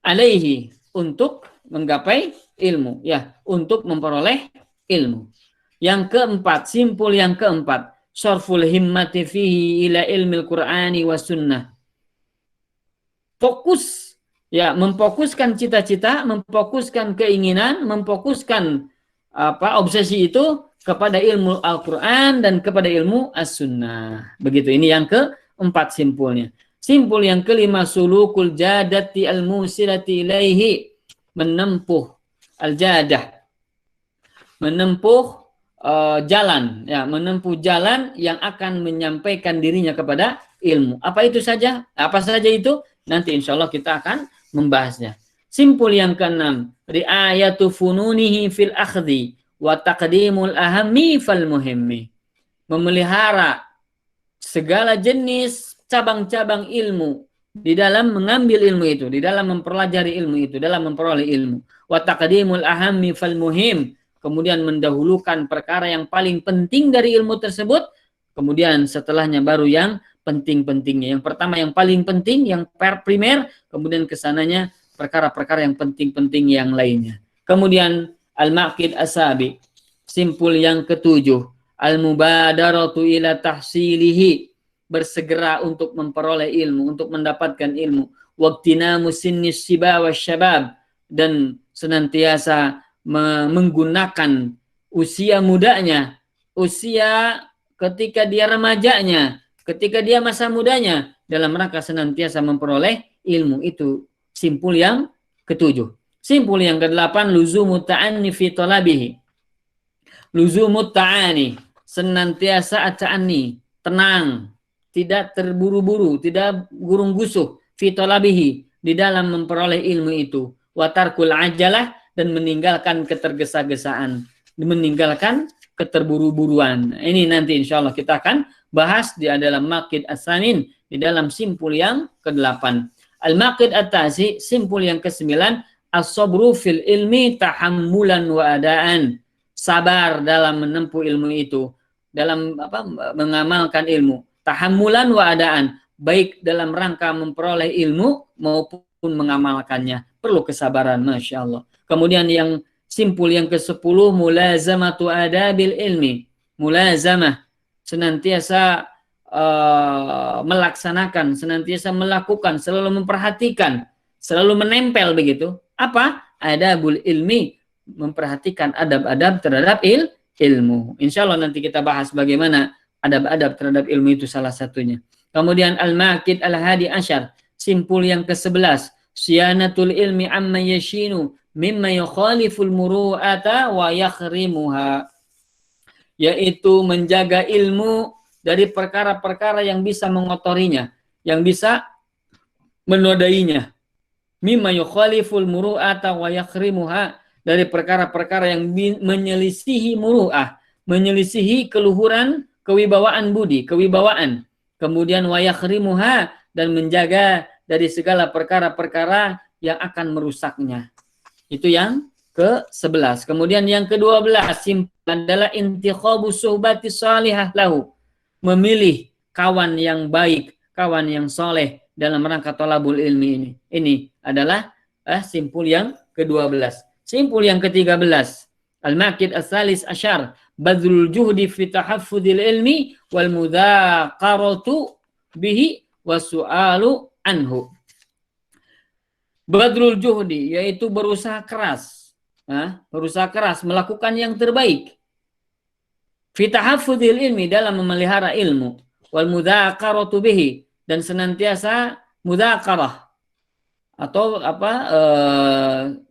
alaihi, untuk menggapai ilmu, ya, untuk memperoleh ilmu. Yang keempat, simpul yang keempat, syarful himmati fihi ila ilmil Qur'ani wa sunnah. Fokus, ya, memfokuskan cita-cita, memfokuskan keinginan, memfokuskan obsesi itu kepada ilmu Al-Qur'an dan kepada ilmu As-Sunnah. Begitu, ini yang keempat simpulnya. Simpul yang kelima, sulukul jadati al-musilati ilaihi, menempuh al-jadah, menempuh jalan, ya, menempuh jalan yang akan menyampaikan dirinya kepada ilmu. Apa itu saja? Apa saja itu? Nanti insya Allah kita akan membahasnya. Simpul yang keenam, riayatu fununihi fil akhdhi wa taqdimul ahammi fal muhimmi, memelihara segala jenis cabang-cabang ilmu di dalam mengambil ilmu itu, di dalam mempelajari ilmu itu, dalam memperoleh ilmu. Wa taqdimul ahammi fal muhim, kemudian mendahulukan perkara yang paling penting dari ilmu tersebut kemudian setelahnya baru yang penting-pentingnya. Yang pertama yang paling penting, yang primer, kemudian kesananya perkara-perkara yang penting-penting yang lainnya. Kemudian al-maqid asabi, simpul yang ketujuh, al-mubadaratu ila tahsilihi, bersegera untuk memperoleh ilmu, untuk mendapatkan ilmu. Waqtinamu sinnis siba wa syabab, dan senantiasa menggunakan usia mudanya, usia ketika dia remajanya, ketika dia masa mudanya, dalam rangka senantiasa memperoleh ilmu. Itu simpul yang ketujuh. Simpul yang kedelapan, luzumut ta'anni fi talabihi. Luzumut ta'ani, senantiasa ta'anni, tenang, tidak terburu-buru, tidak gurung gusuh, fi talabihi, di dalam memperoleh ilmu itu. Wa tarkul ajalah, dan meninggalkan ketergesa-gesaan, meninggalkan keterburu-buruan. Ini nanti insya Allah kita akan bahas di dalam maqid as-samin, di dalam simpul yang ke-8. Al-maqid at-tasi, simpul yang ke-9, as-sabru fil ilmi tahammulan wa adaan. Sabar dalam menempuh ilmu itu, dalam mengamalkan ilmu. Tahammulan wa adaan, baik dalam rangka memperoleh ilmu maupun mengamalkannya. Perlu kesabaran, Masya Allah. Kemudian yang simpul yang ke-10, mulazamatu adabil ilmi. Mulazamah, senantiasa melaksanakan, senantiasa melakukan, selalu memperhatikan, selalu menempel begitu. Apa? Adabul ilmi, memperhatikan adab-adab terhadap ilmu. Insya Allah nanti kita bahas bagaimana adab-adab terhadap ilmu itu salah satunya. Kemudian al-maqid al-hadi asyar, simpul yang ke-11, siyanatul ilmi amma yashinu mimma yukhaliful muru'ata wa yakhrimuha, yaitu menjaga ilmu dari perkara-perkara yang bisa mengotorinya, yang bisa menodainya. Mimma yukhaliful muru'ata wa yakhrimuha, dari perkara-perkara yang menyelisihi muru'ah, menyelisihi keluhuran, kewibawaan budi, kewibawaan. Kemudian wa yakhrimuha, dan menjaga dari segala perkara-perkara yang akan merusaknya. Itu yang ke-11. Kemudian yang ke-12 adalah intikhabu suhbati salihah lahu, memilih kawan yang baik, kawan yang soleh dalam rangka thalabul ilmi ini. Ini adalah simpul yang ke-12. Simpul yang ke-13, al-maqid as-salis asyar, badlul juhdi fi tahaffudil ilmi wal mudhaqaratu bihi wasu'alu anhu. Badrul juhdi, yaitu berusaha keras, berusaha keras melakukan yang terbaik. Fi tahaffudil ilmi, dalam memelihara ilmu, wal mudhaqaratu bihi, dan senantiasa mudhaqarah atau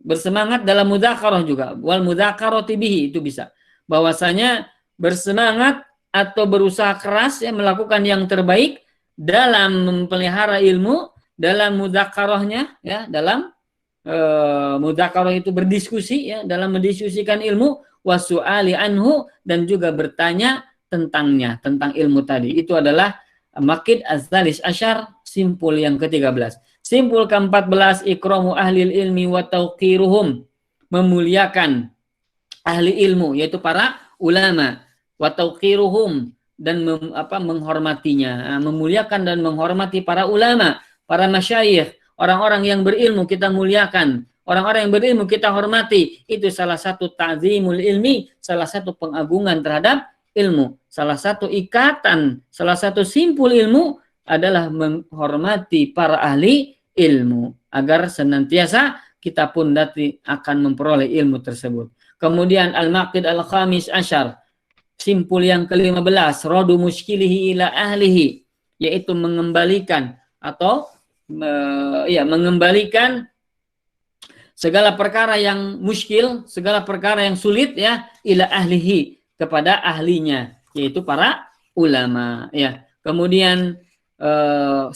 bersemangat dalam mudhaqarah juga. Wal mudhaqarati bihi, itu bisa. Bahwasanya bersemangat atau berusaha keras melakukan yang terbaik dalam memelihara ilmu, dalam mudzakarahnya, dalam mudzakarah itu berdiskusi, dalam mendiskusikan ilmu, wasu'ali anhu, dan juga bertanya tentangnya, tentang ilmu tadi. Itu adalah maqid az-zalis asyar, simpul yang ke-13. Simpul ke-14, ikramu ahlil ilmi wa tauqiruhum, memuliakan ahli ilmu, yaitu para ulama, wa tauqiruhum, dan menghormatinya, memuliakan dan menghormati para ulama, para masyayikh, orang-orang yang berilmu kita muliakan, orang-orang yang berilmu kita hormati. Itu salah satu ta'zimul ilmi, salah satu pengagungan terhadap ilmu. Salah satu ikatan, salah satu simpul ilmu adalah menghormati para ahli ilmu, agar senantiasa kita pun nanti akan memperoleh ilmu tersebut. Kemudian al-maqid al-khamis asyar, simpul yang ke-15, radu muskilihi ila ahlihi, yaitu mengembalikan atau mengembalikan segala perkara yang muskil, segala perkara yang sulit ila ahlihi, kepada ahlinya, yaitu para ulama. Kemudian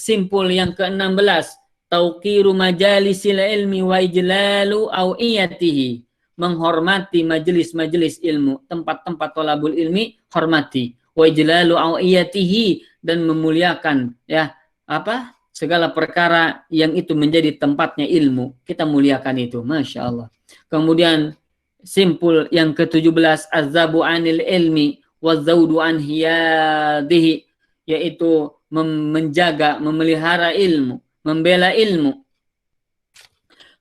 simpul yang ke-16, tauqiru majalisil ilmi wa ijlalu awiyatihi, menghormati majelis-majelis ilmu, tempat-tempat thalabul ilmi, hormati. Wa ijlalu awiyatihi, dan memuliakan segala perkara yang itu menjadi tempatnya ilmu, kita muliakan itu, Masya Allah. Kemudian simpul yang ke-17, azabu anil ilmi wazaudu an hiyadihi, yaitu menjaga, memelihara ilmu, membela ilmu.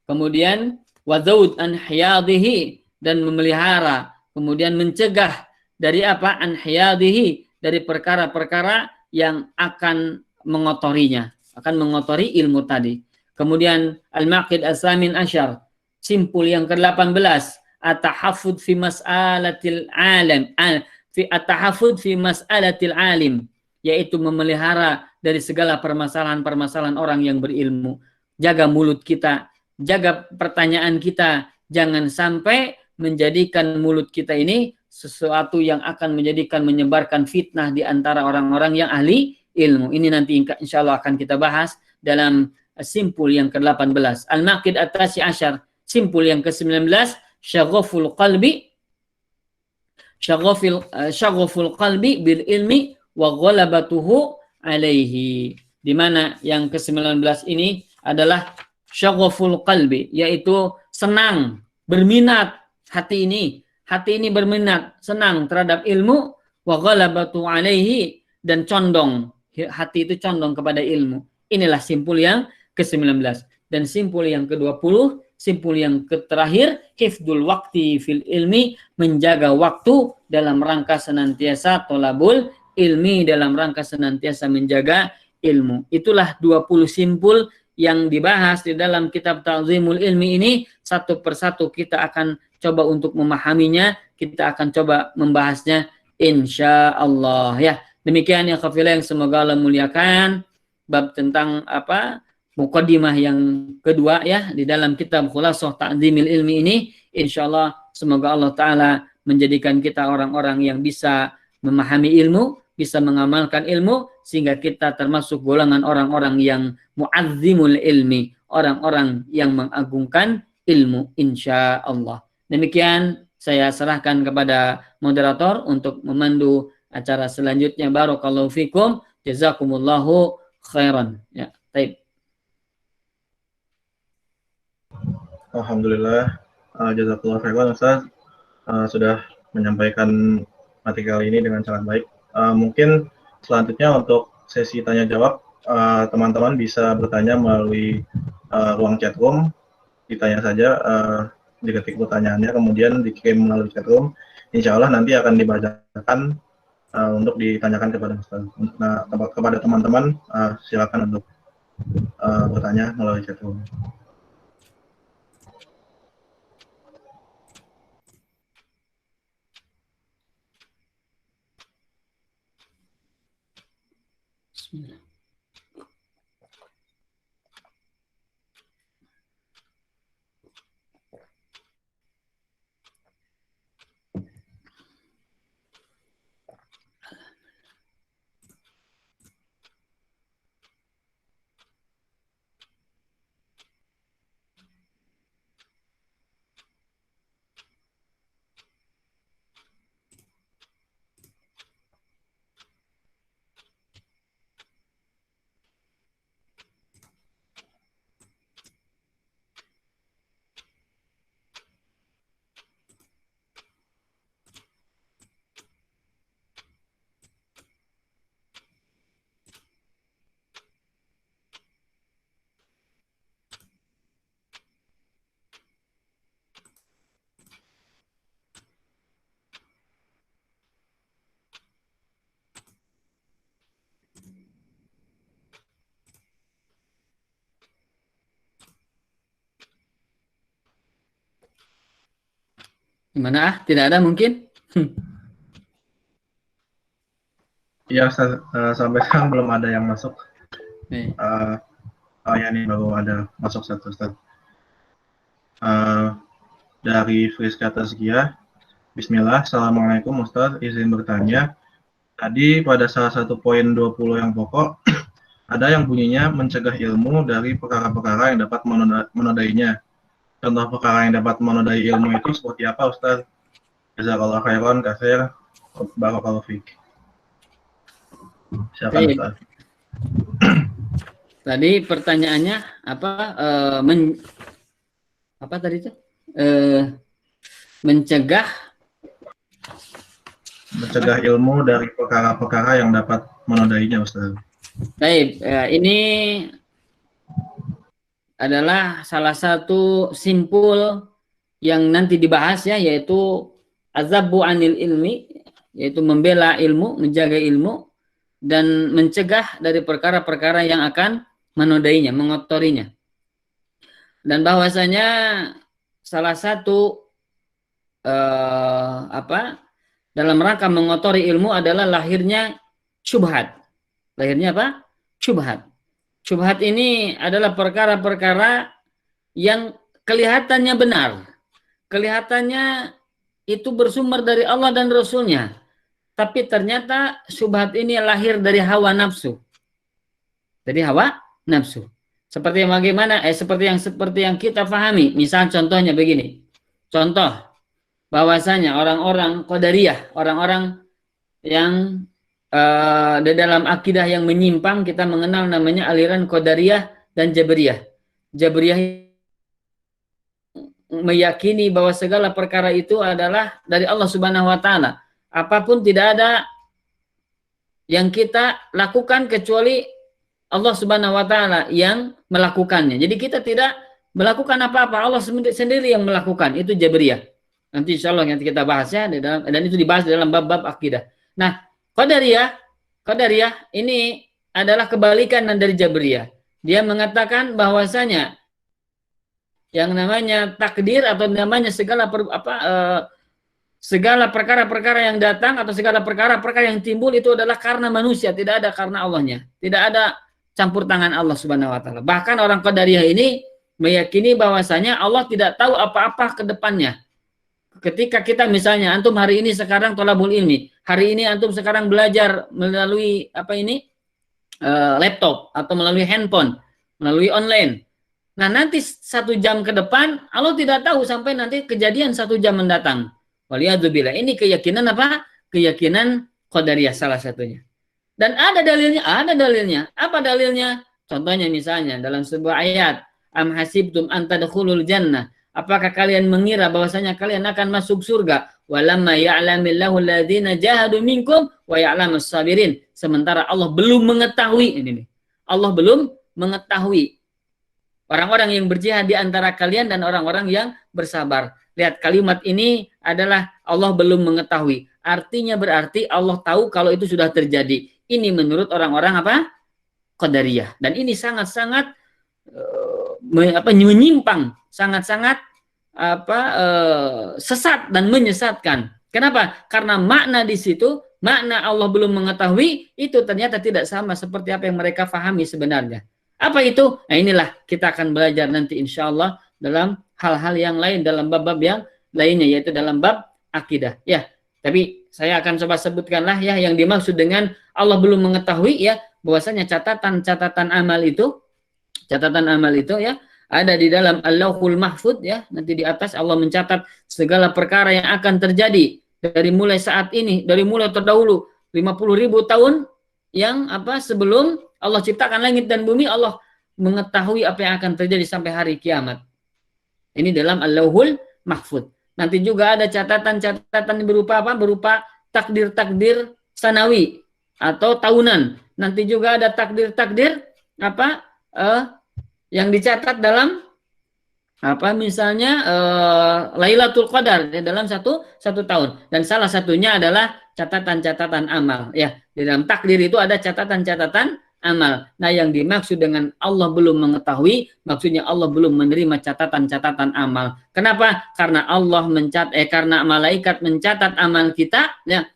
Kemudian wazaud an hiyadihi, dan memelihara, kemudian mencegah dari apa? An hiyadihi, dari perkara-perkara yang akan mengotorinya, akan mengotori ilmu tadi. Kemudian al-maqid as-samin asyar, simpul yang ke-18, at-tahaffud fi mas'alatil alim, fi at-tahaffud fi mas'alatil alim, yaitu memelihara dari segala permasalahan-permasalahan orang yang berilmu. Jaga mulut kita, jaga pertanyaan kita, jangan sampai menjadikan mulut kita ini sesuatu yang akan menyebarkan fitnah di antara orang-orang yang ahli ilmu. Ini nanti insya Allah akan kita bahas dalam simpul yang ke-18. Al-Maqid at-Tasi Asyar, simpul yang ke-19, syaghaful qalbi bil ilmi wa ghalabatuhu alaihi. Di mana yang ke-19 ini adalah syaghaful qalbi, yaitu senang, berminat hati ini berminat, senang terhadap ilmu, wa ghalabatu alaihi, dan condong, hati itu condong kepada ilmu. Inilah simpul yang ke-19. Dan simpul yang ke-20, simpul yang terakhir, hifdzul waqti fil ilmi, menjaga waktu dalam rangka senantiasa tolabul ilmi, dalam rangka senantiasa menjaga ilmu. Itulah 20 simpul yang dibahas di dalam kitab Ta'zimul Ilmi ini. Satu persatu kita akan coba untuk memahaminya, kita akan coba membahasnya insya Allah ya. Demikian ya kafilah yang semoga Allah muliakan, bab tentang apa, muqaddimah yang kedua ya di dalam kitab Khulasah Ta'zimul Ilmi ini. Insya Allah semoga Allah Ta'ala menjadikan kita orang-orang yang bisa memahami ilmu, bisa mengamalkan ilmu, sehingga kita termasuk golongan orang-orang yang mu'azzimul ilmi, orang-orang yang mengagungkan ilmu insya Allah. Demikian saya serahkan kepada moderator untuk memandu acara selanjutnya. Barakallahu fikum, jazakumullahu khairan. Ya, baik. Alhamdulillah, jazakallahu khairan Ustaz, sudah menyampaikan materi ini dengan sangat baik. Mungkin selanjutnya untuk sesi tanya jawab, teman-teman bisa bertanya melalui ruang chat room, ditanya saja, diketik pertanyaannya, kemudian dikirim melalui chat room. Insya Allah nanti akan dibacakan untuk ditanyakan kepada Ustaz. Nah, kepada teman-teman silakan untuk bertanya melalui chat room. Bismillah. Gimana? Tidak ada mungkin? Iya, sampai sekarang belum ada yang masuk. Ya nih baru ada masuk satu Ustaz. Dari Friska Tazkiyah, Bismillah, Assalamualaikum Ustaz, izin bertanya. Tadi pada salah satu poin 20 yang pokok, ada yang bunyinya mencegah ilmu dari perkara-perkara yang dapat menodainya. Contoh perkara yang dapat menodai ilmu itu seperti apa Ustaz? Jazakallahu khairan, katsir, barakallahu fiik. Silakan Ustaz. Tadi pertanyaannya apa? Apa tadi itu? Mencegah mencegah ilmu dari perkara-perkara yang dapat menodainya, Ustaz. Baik, ini adalah salah satu simpul yang nanti dibahas ya, yaitu azabbu anil ilmi, yaitu membela ilmu, menjaga ilmu, dan mencegah dari perkara-perkara yang akan menodainya, mengotorinya. Dan bahwasanya salah satu dalam rangka mengotori ilmu adalah lahirnya syubhat. Lahirnya apa? Syubhat. Syubhat ini adalah perkara-perkara yang kelihatannya benar, kelihatannya itu bersumber dari Allah dan Rasulnya, tapi ternyata syubhat ini lahir dari hawa nafsu, dari hawa nafsu. Seperti yang bagaimana? Seperti yang kita pahami. Misal contohnya begini. Contoh bahwasanya orang-orang Qadariyah, orang-orang yang di dalam akidah yang menyimpang, kita mengenal namanya aliran Qadariyah dan Jabriyah. Jabriyah meyakini bahwa segala perkara itu adalah dari Allah Subhanahu wa taala. Apapun tidak ada yang kita lakukan kecuali Allah Subhanahu wa taala yang melakukannya. Jadi kita tidak melakukan apa-apa, Allah sendiri yang melakukan. Itu Jabriyah. Nanti insyaallah nanti kita bahas ya dan itu dibahas dalam bab-bab akidah. Nah, Qadariyah ini adalah kebalikan dari Jabriyah. Dia mengatakan bahwasanya yang namanya takdir atau namanya segala perkara-perkara yang datang atau segala perkara-perkara yang timbul itu adalah karena manusia, tidak ada karena Allahnya. Tidak ada campur tangan Allah Subhanahu wa taala. Bahkan orang Qadariyah ini meyakini bahwasanya Allah tidak tahu apa-apa ke depannya. Ketika kita misalnya antum hari ini sekarang thalabul ilmi, hari ini antum sekarang belajar melalui laptop atau melalui handphone, melalui online. Nah, nanti 1 jam ke depan Allah tidak tahu sampai nanti kejadian 1 jam mendatang. Waliyadzubillah. Ini keyakinan apa? Keyakinan Qadariyah salah satunya. Dan ada dalilnya, Apa dalilnya? Contohnya misalnya dalam sebuah ayat, am hasibtum an tadkhulul jannah. Apakah kalian mengira bahwasanya kalian akan masuk surga? Walamma ya'lamillahu alladziina jahadu minkum wa ya'lamus sabirin. Sementara Allah belum mengetahui ini nih. Allah belum mengetahui orang-orang yang berjihad di antara kalian dan orang-orang yang bersabar. Lihat kalimat ini adalah Allah belum mengetahui. Artinya berarti Allah tahu kalau itu sudah terjadi. Ini menurut orang-orang apa? Qadariyah. Dan ini sangat-sangat menyimpang, sangat-sangat sesat dan menyesatkan. Kenapa? Karena makna di situ, makna Allah belum mengetahui itu ternyata tidak sama seperti apa yang mereka fahami sebenarnya. Apa itu? Nah, inilah kita akan belajar nanti insya Allah dalam hal-hal yang lain, dalam bab-bab yang lainnya, yaitu dalam bab akidah. Ya, tapi saya akan coba sebutkanlah ya yang dimaksud dengan Allah belum mengetahui ya, bahwasanya catatan amal itu ya ada di dalam Al-Lauhul Mahfuz ya. Nanti di atas Allah mencatat segala perkara yang akan terjadi dari mulai saat ini, dari mulai terdahulu 50.000 tahun yang sebelum Allah ciptakan langit dan bumi, Allah mengetahui apa yang akan terjadi sampai hari kiamat. Ini dalam Al-Lauhul Mahfuz. Nanti juga ada catatan-catatan berupa apa? Berupa takdir-takdir sanawi atau tahunan. Nanti juga ada takdir-takdir yang dicatat dalam misalnya Lailatul Qadar dalam satu tahun, dan salah satunya adalah catatan-catatan amal ya. Di dalam takdir itu ada catatan-catatan amal. Nah, yang dimaksud dengan Allah belum mengetahui, maksudnya Allah belum menerima catatan-catatan amal. Kenapa? Karena karena malaikat mencatat amal kita ya.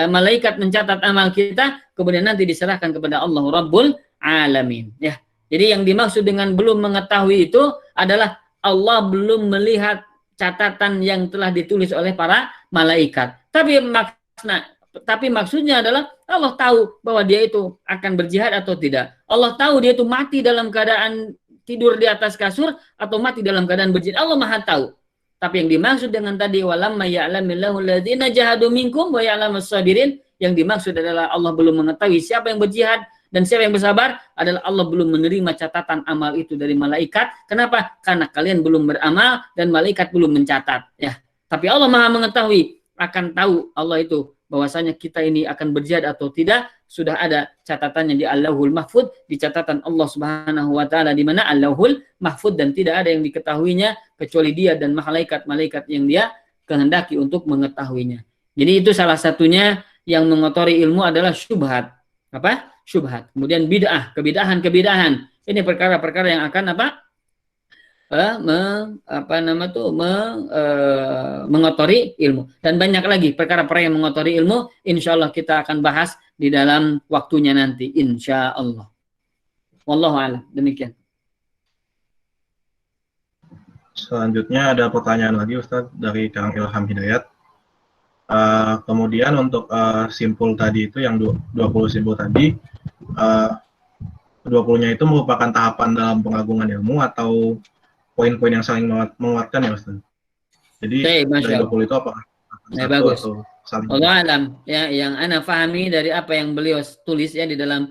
Malaikat mencatat amal kita, kemudian nanti diserahkan kepada Allah Rabbul Alamin ya. Jadi yang dimaksud dengan belum mengetahui itu adalah Allah belum melihat catatan yang telah ditulis oleh para malaikat. Tapi maksudnya adalah Allah tahu bahwa dia itu akan berjihad atau tidak. Allah tahu dia itu mati dalam keadaan tidur di atas kasur atau mati dalam keadaan berjihad. Allah Maha tahu. Tapi yang dimaksud dengan tadi walamma ya'lamillahu alladziina jahadu minkum wa ya'lamus sabirin, yang dimaksud adalah Allah belum mengetahui siapa yang berjihad dan siapa yang bersabar, adalah Allah belum menerima catatan amal itu dari malaikat. Kenapa? Karena kalian belum beramal dan malaikat belum mencatat ya. Tapi Allah Maha mengetahui, akan tahu Allah itu bahwasanya kita ini akan berjihad atau tidak, sudah ada catatannya di Allahul Mahfud, di catatan Allah Subhanahu wa taala, di mana Allahul Mahfud, dan tidak ada yang diketahuinya kecuali Dia dan malaikat-malaikat yang Dia kehendaki untuk mengetahuinya. Jadi itu salah satunya yang mengotori ilmu adalah syubhat. Apa? Syubhat. Kemudian bid'ah, kebidahan. Ini perkara-perkara yang akan mengotori ilmu. Dan banyak lagi perkara-perkara yang mengotori ilmu, insya Allah kita akan bahas di dalam waktunya nanti, insya Allah. Wallahu a'lam. Demikian. Selanjutnya ada pertanyaan lagi Ustadz dari Kang Ilham Hidayat. Kemudian untuk simpul tadi itu yang 20 simpul tadi, 20-nya itu merupakan tahapan dalam pengagungan ilmu atau poin-poin yang saling menguatkan ya Ustaz? Jadi dari 20 itu apa? Bagus. Allah alam. Ya, yang ana fahami dari apa yang beliau tulis ya di dalam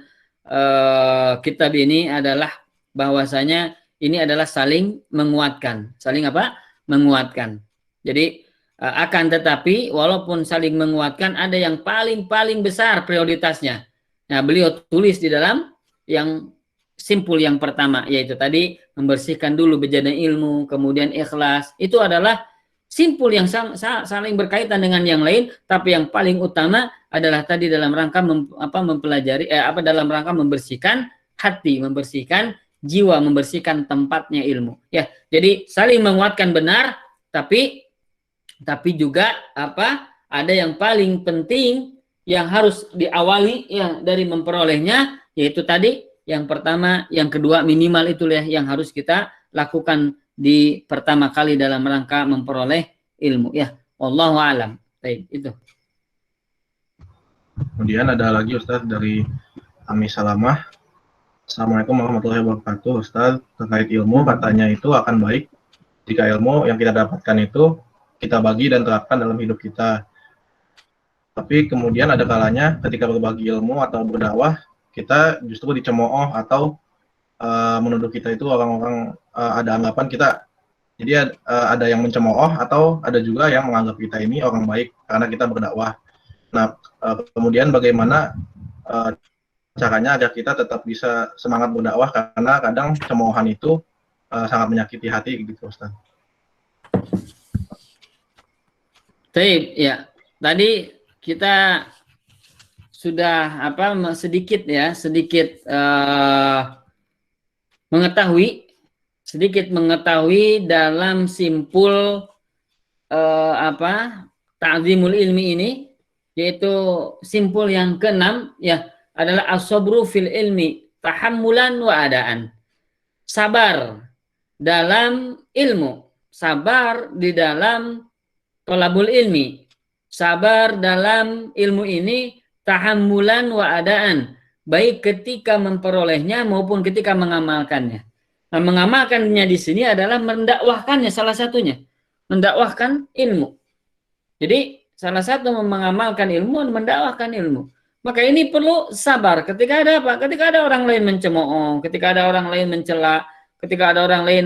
kitab ini adalah bahwasanya ini adalah saling menguatkan. Saling apa? Menguatkan. Jadi akan tetapi walaupun saling menguatkan, ada yang paling besar prioritasnya. Nah, beliau tulis di dalam yang simpul yang pertama, yaitu tadi membersihkan dulu bejana ilmu, kemudian ikhlas. Itu adalah simpul yang saling berkaitan dengan yang lain, tapi yang paling utama adalah tadi dalam rangka mempelajari dalam rangka membersihkan hati, membersihkan jiwa, membersihkan tempatnya ilmu. Ya, jadi saling menguatkan benar, tapi juga ada yang paling penting yang harus diawali ya dari memperolehnya, yaitu tadi yang pertama, yang kedua, minimal itulah yang harus kita lakukan di pertama kali dalam rangka memperoleh ilmu ya. Wallahu a'lam. Baik, itu. Kemudian ada lagi Ustaz dari Ami Salamah. Assalamualaikum warahmatullahi wabarakatuh. Ustaz, terkait ilmu katanya itu akan baik jika ilmu yang kita dapatkan itu kita bagi dan terapkan dalam hidup kita. Tapi kemudian ada kalanya ketika berbagi ilmu atau berdakwah, kita justru dicemooh atau menuduh kita itu orang-orang ada anggapan kita. Jadi ada yang mencemooh atau ada juga yang menganggap kita ini orang baik karena kita berdakwah. Nah, kemudian bagaimana caranya agar kita tetap bisa semangat berdakwah, karena kadang cemoohan itu sangat menyakiti hati gitu, Ustaz. Baik, ya. Tadi kita sudah sedikit mengetahui dalam simpul ta'zimul ilmi ini, yaitu simpul yang keenam ya, adalah as-sabru fil ilmi tahammulan wa adaan. Sabar dalam ilmu, sabar di dalam thalabul ilmi, sabar dalam ilmu ini tahammulan wa adaan, baik ketika memperolehnya maupun ketika mengamalkannya. Nah, mengamalkannya di sini adalah mendakwahkannya, salah satunya mendakwahkan ilmu. Jadi salah satu mengamalkan ilmu, mendakwahkan ilmu. Maka ini perlu sabar ketika ada apa? Ketika ada orang lain mencemooh, ketika ada orang lain mencela, ketika ada orang lain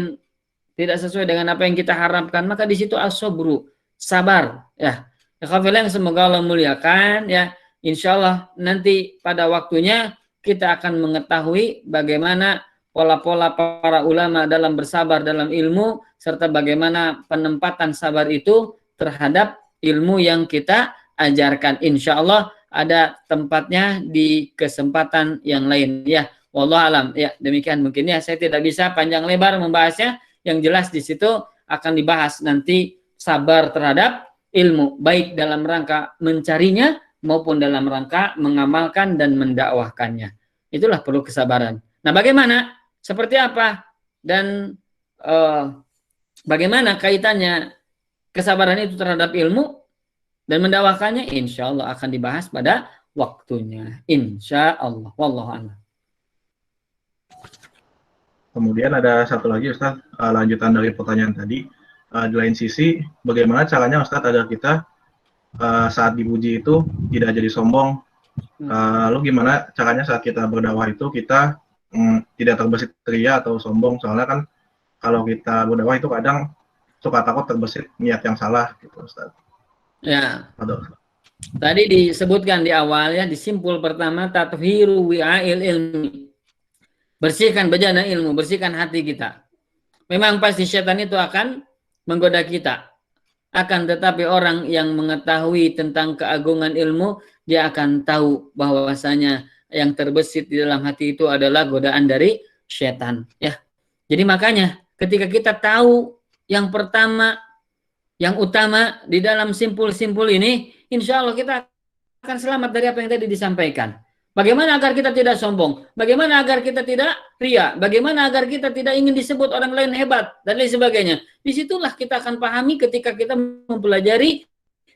tidak sesuai dengan apa yang kita harapkan, maka di situ as-sabru, sabar ya. Yang semoga Allah muliakan ya. Insya Allah nanti pada waktunya kita akan mengetahui bagaimana pola-pola para ulama dalam bersabar dalam ilmu, serta bagaimana penempatan sabar itu terhadap ilmu yang kita ajarkan. Insya Allah ada tempatnya di kesempatan yang lain ya. Wallahu alam ya. Demikian mungkin ya, saya tidak bisa panjang lebar membahasnya. Yang jelas di situ akan dibahas nanti sabar terhadap ilmu, baik dalam rangka mencarinya maupun dalam rangka mengamalkan dan mendakwahkannya. Itulah perlu kesabaran. Nah, bagaimana? Seperti apa? Dan bagaimana kaitannya kesabaran itu terhadap ilmu dan mendakwahkannya? Insya Allah akan dibahas pada waktunya. Insya Allah. Wallahu a'lam. Kemudian ada satu lagi Ustaz, lanjutan dari pertanyaan tadi. Di lain sisi, bagaimana caranya Ustaz agar kita saat dipuji itu tidak jadi sombong? Lalu gimana caranya saat kita berdakwah itu kita tidak terbesit ria atau sombong? Soalnya kan kalau kita berdakwah itu kadang suka takut terbesit niat yang salah gitu Ustaz. Ya. Tadi disebutkan di awal ya, di simpul pertama, tathiru wi'ail ilmi. Bersihkan bejana ilmu, bersihkan hati kita. Memang pasti setan itu akan menggoda kita. Akan tetapi orang yang mengetahui tentang keagungan ilmu, dia akan tahu bahwasanya yang terbesit di dalam hati itu adalah godaan dari setan. Ya, jadi makanya ketika kita tahu yang pertama, yang utama di dalam simpul-simpul ini, insya Allah kita akan selamat dari apa yang tadi disampaikan. Bagaimana agar kita tidak sombong? Bagaimana agar kita tidak ria? Bagaimana agar kita tidak ingin disebut orang lain hebat dan lain sebagainya? Disitulah kita akan pahami ketika kita mempelajari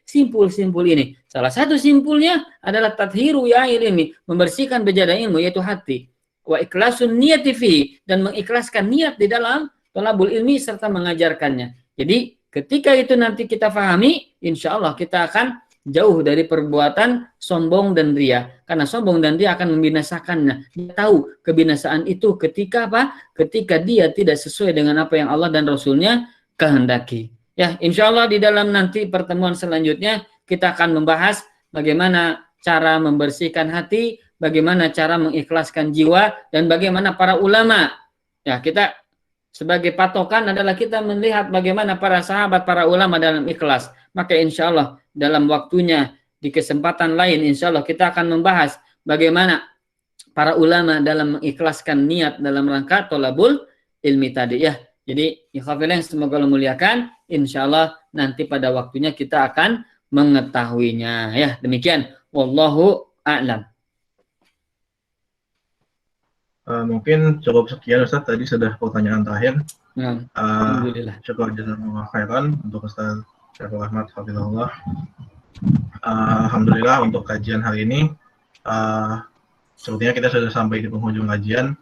simpul-simpul ini. Salah satu simpulnya adalah tathiru ya ilmi, membersihkan bejana ilmu yaitu hati. Wa ikhlasun niyati fi, dan mengikhlaskan niat di dalam thalabul ilmi serta mengajarkannya. Jadi ketika itu nanti kita pahami, insya Allah kita akan jauh dari perbuatan sombong dan ria. Karena sombong dan ria akan membinasakannya. Dia tahu kebinasaan itu ketika apa? Ketika dia tidak sesuai dengan apa yang Allah dan Rasulnya kehendaki. Ya, insya Allah di dalam nanti pertemuan selanjutnya kita akan membahas bagaimana cara membersihkan hati, bagaimana cara mengikhlaskan jiwa, dan bagaimana para ulama. Ya, kita sebagai patokan adalah kita melihat bagaimana para sahabat, para ulama dalam ikhlas. Maka insya Allah dalam waktunya, di kesempatan lain, insya Allah kita akan membahas bagaimana para ulama dalam mengikhlaskan niat dalam rangka thalabul ilmi tadi ya. Jadi ikhwafillah yang semoga Allah muliakan, insya Allah nanti pada waktunya kita akan mengetahuinya ya. Demikian, wallahu a'lam. Mungkin cukup sekian Ustaz, tadi sudah pertanyaan terakhir. Alhamdulillah. Syukur jazakumullah khairan untuk Ustaz Syaiful Ahmad hafizahullah. Alhamdulillah untuk kajian hari ini sepertinya kita sudah sampai di penghujung kajian.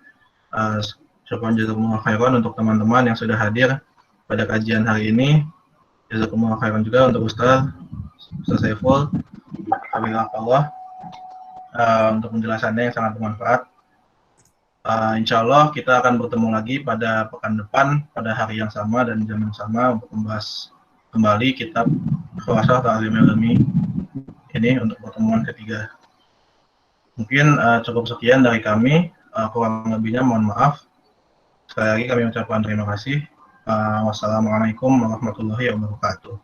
Syukur jazakumullah khairan untuk teman-teman yang sudah hadir pada kajian hari ini. Jazakumullah khairan juga untuk Ustaz Saiful hafizahullah untuk penjelasannya yang sangat bermanfaat. Insya Allah kita akan bertemu lagi pada pekan depan pada hari yang sama dan jam yang sama untuk membahas kembali kitab Khulasatul Ta'lim Ilmi ini untuk pertemuan ketiga. Mungkin cukup sekian dari kami, kurang lebihnya mohon maaf. Sekali lagi kami ucapkan terima kasih. Wassalamualaikum warahmatullahi wabarakatuh.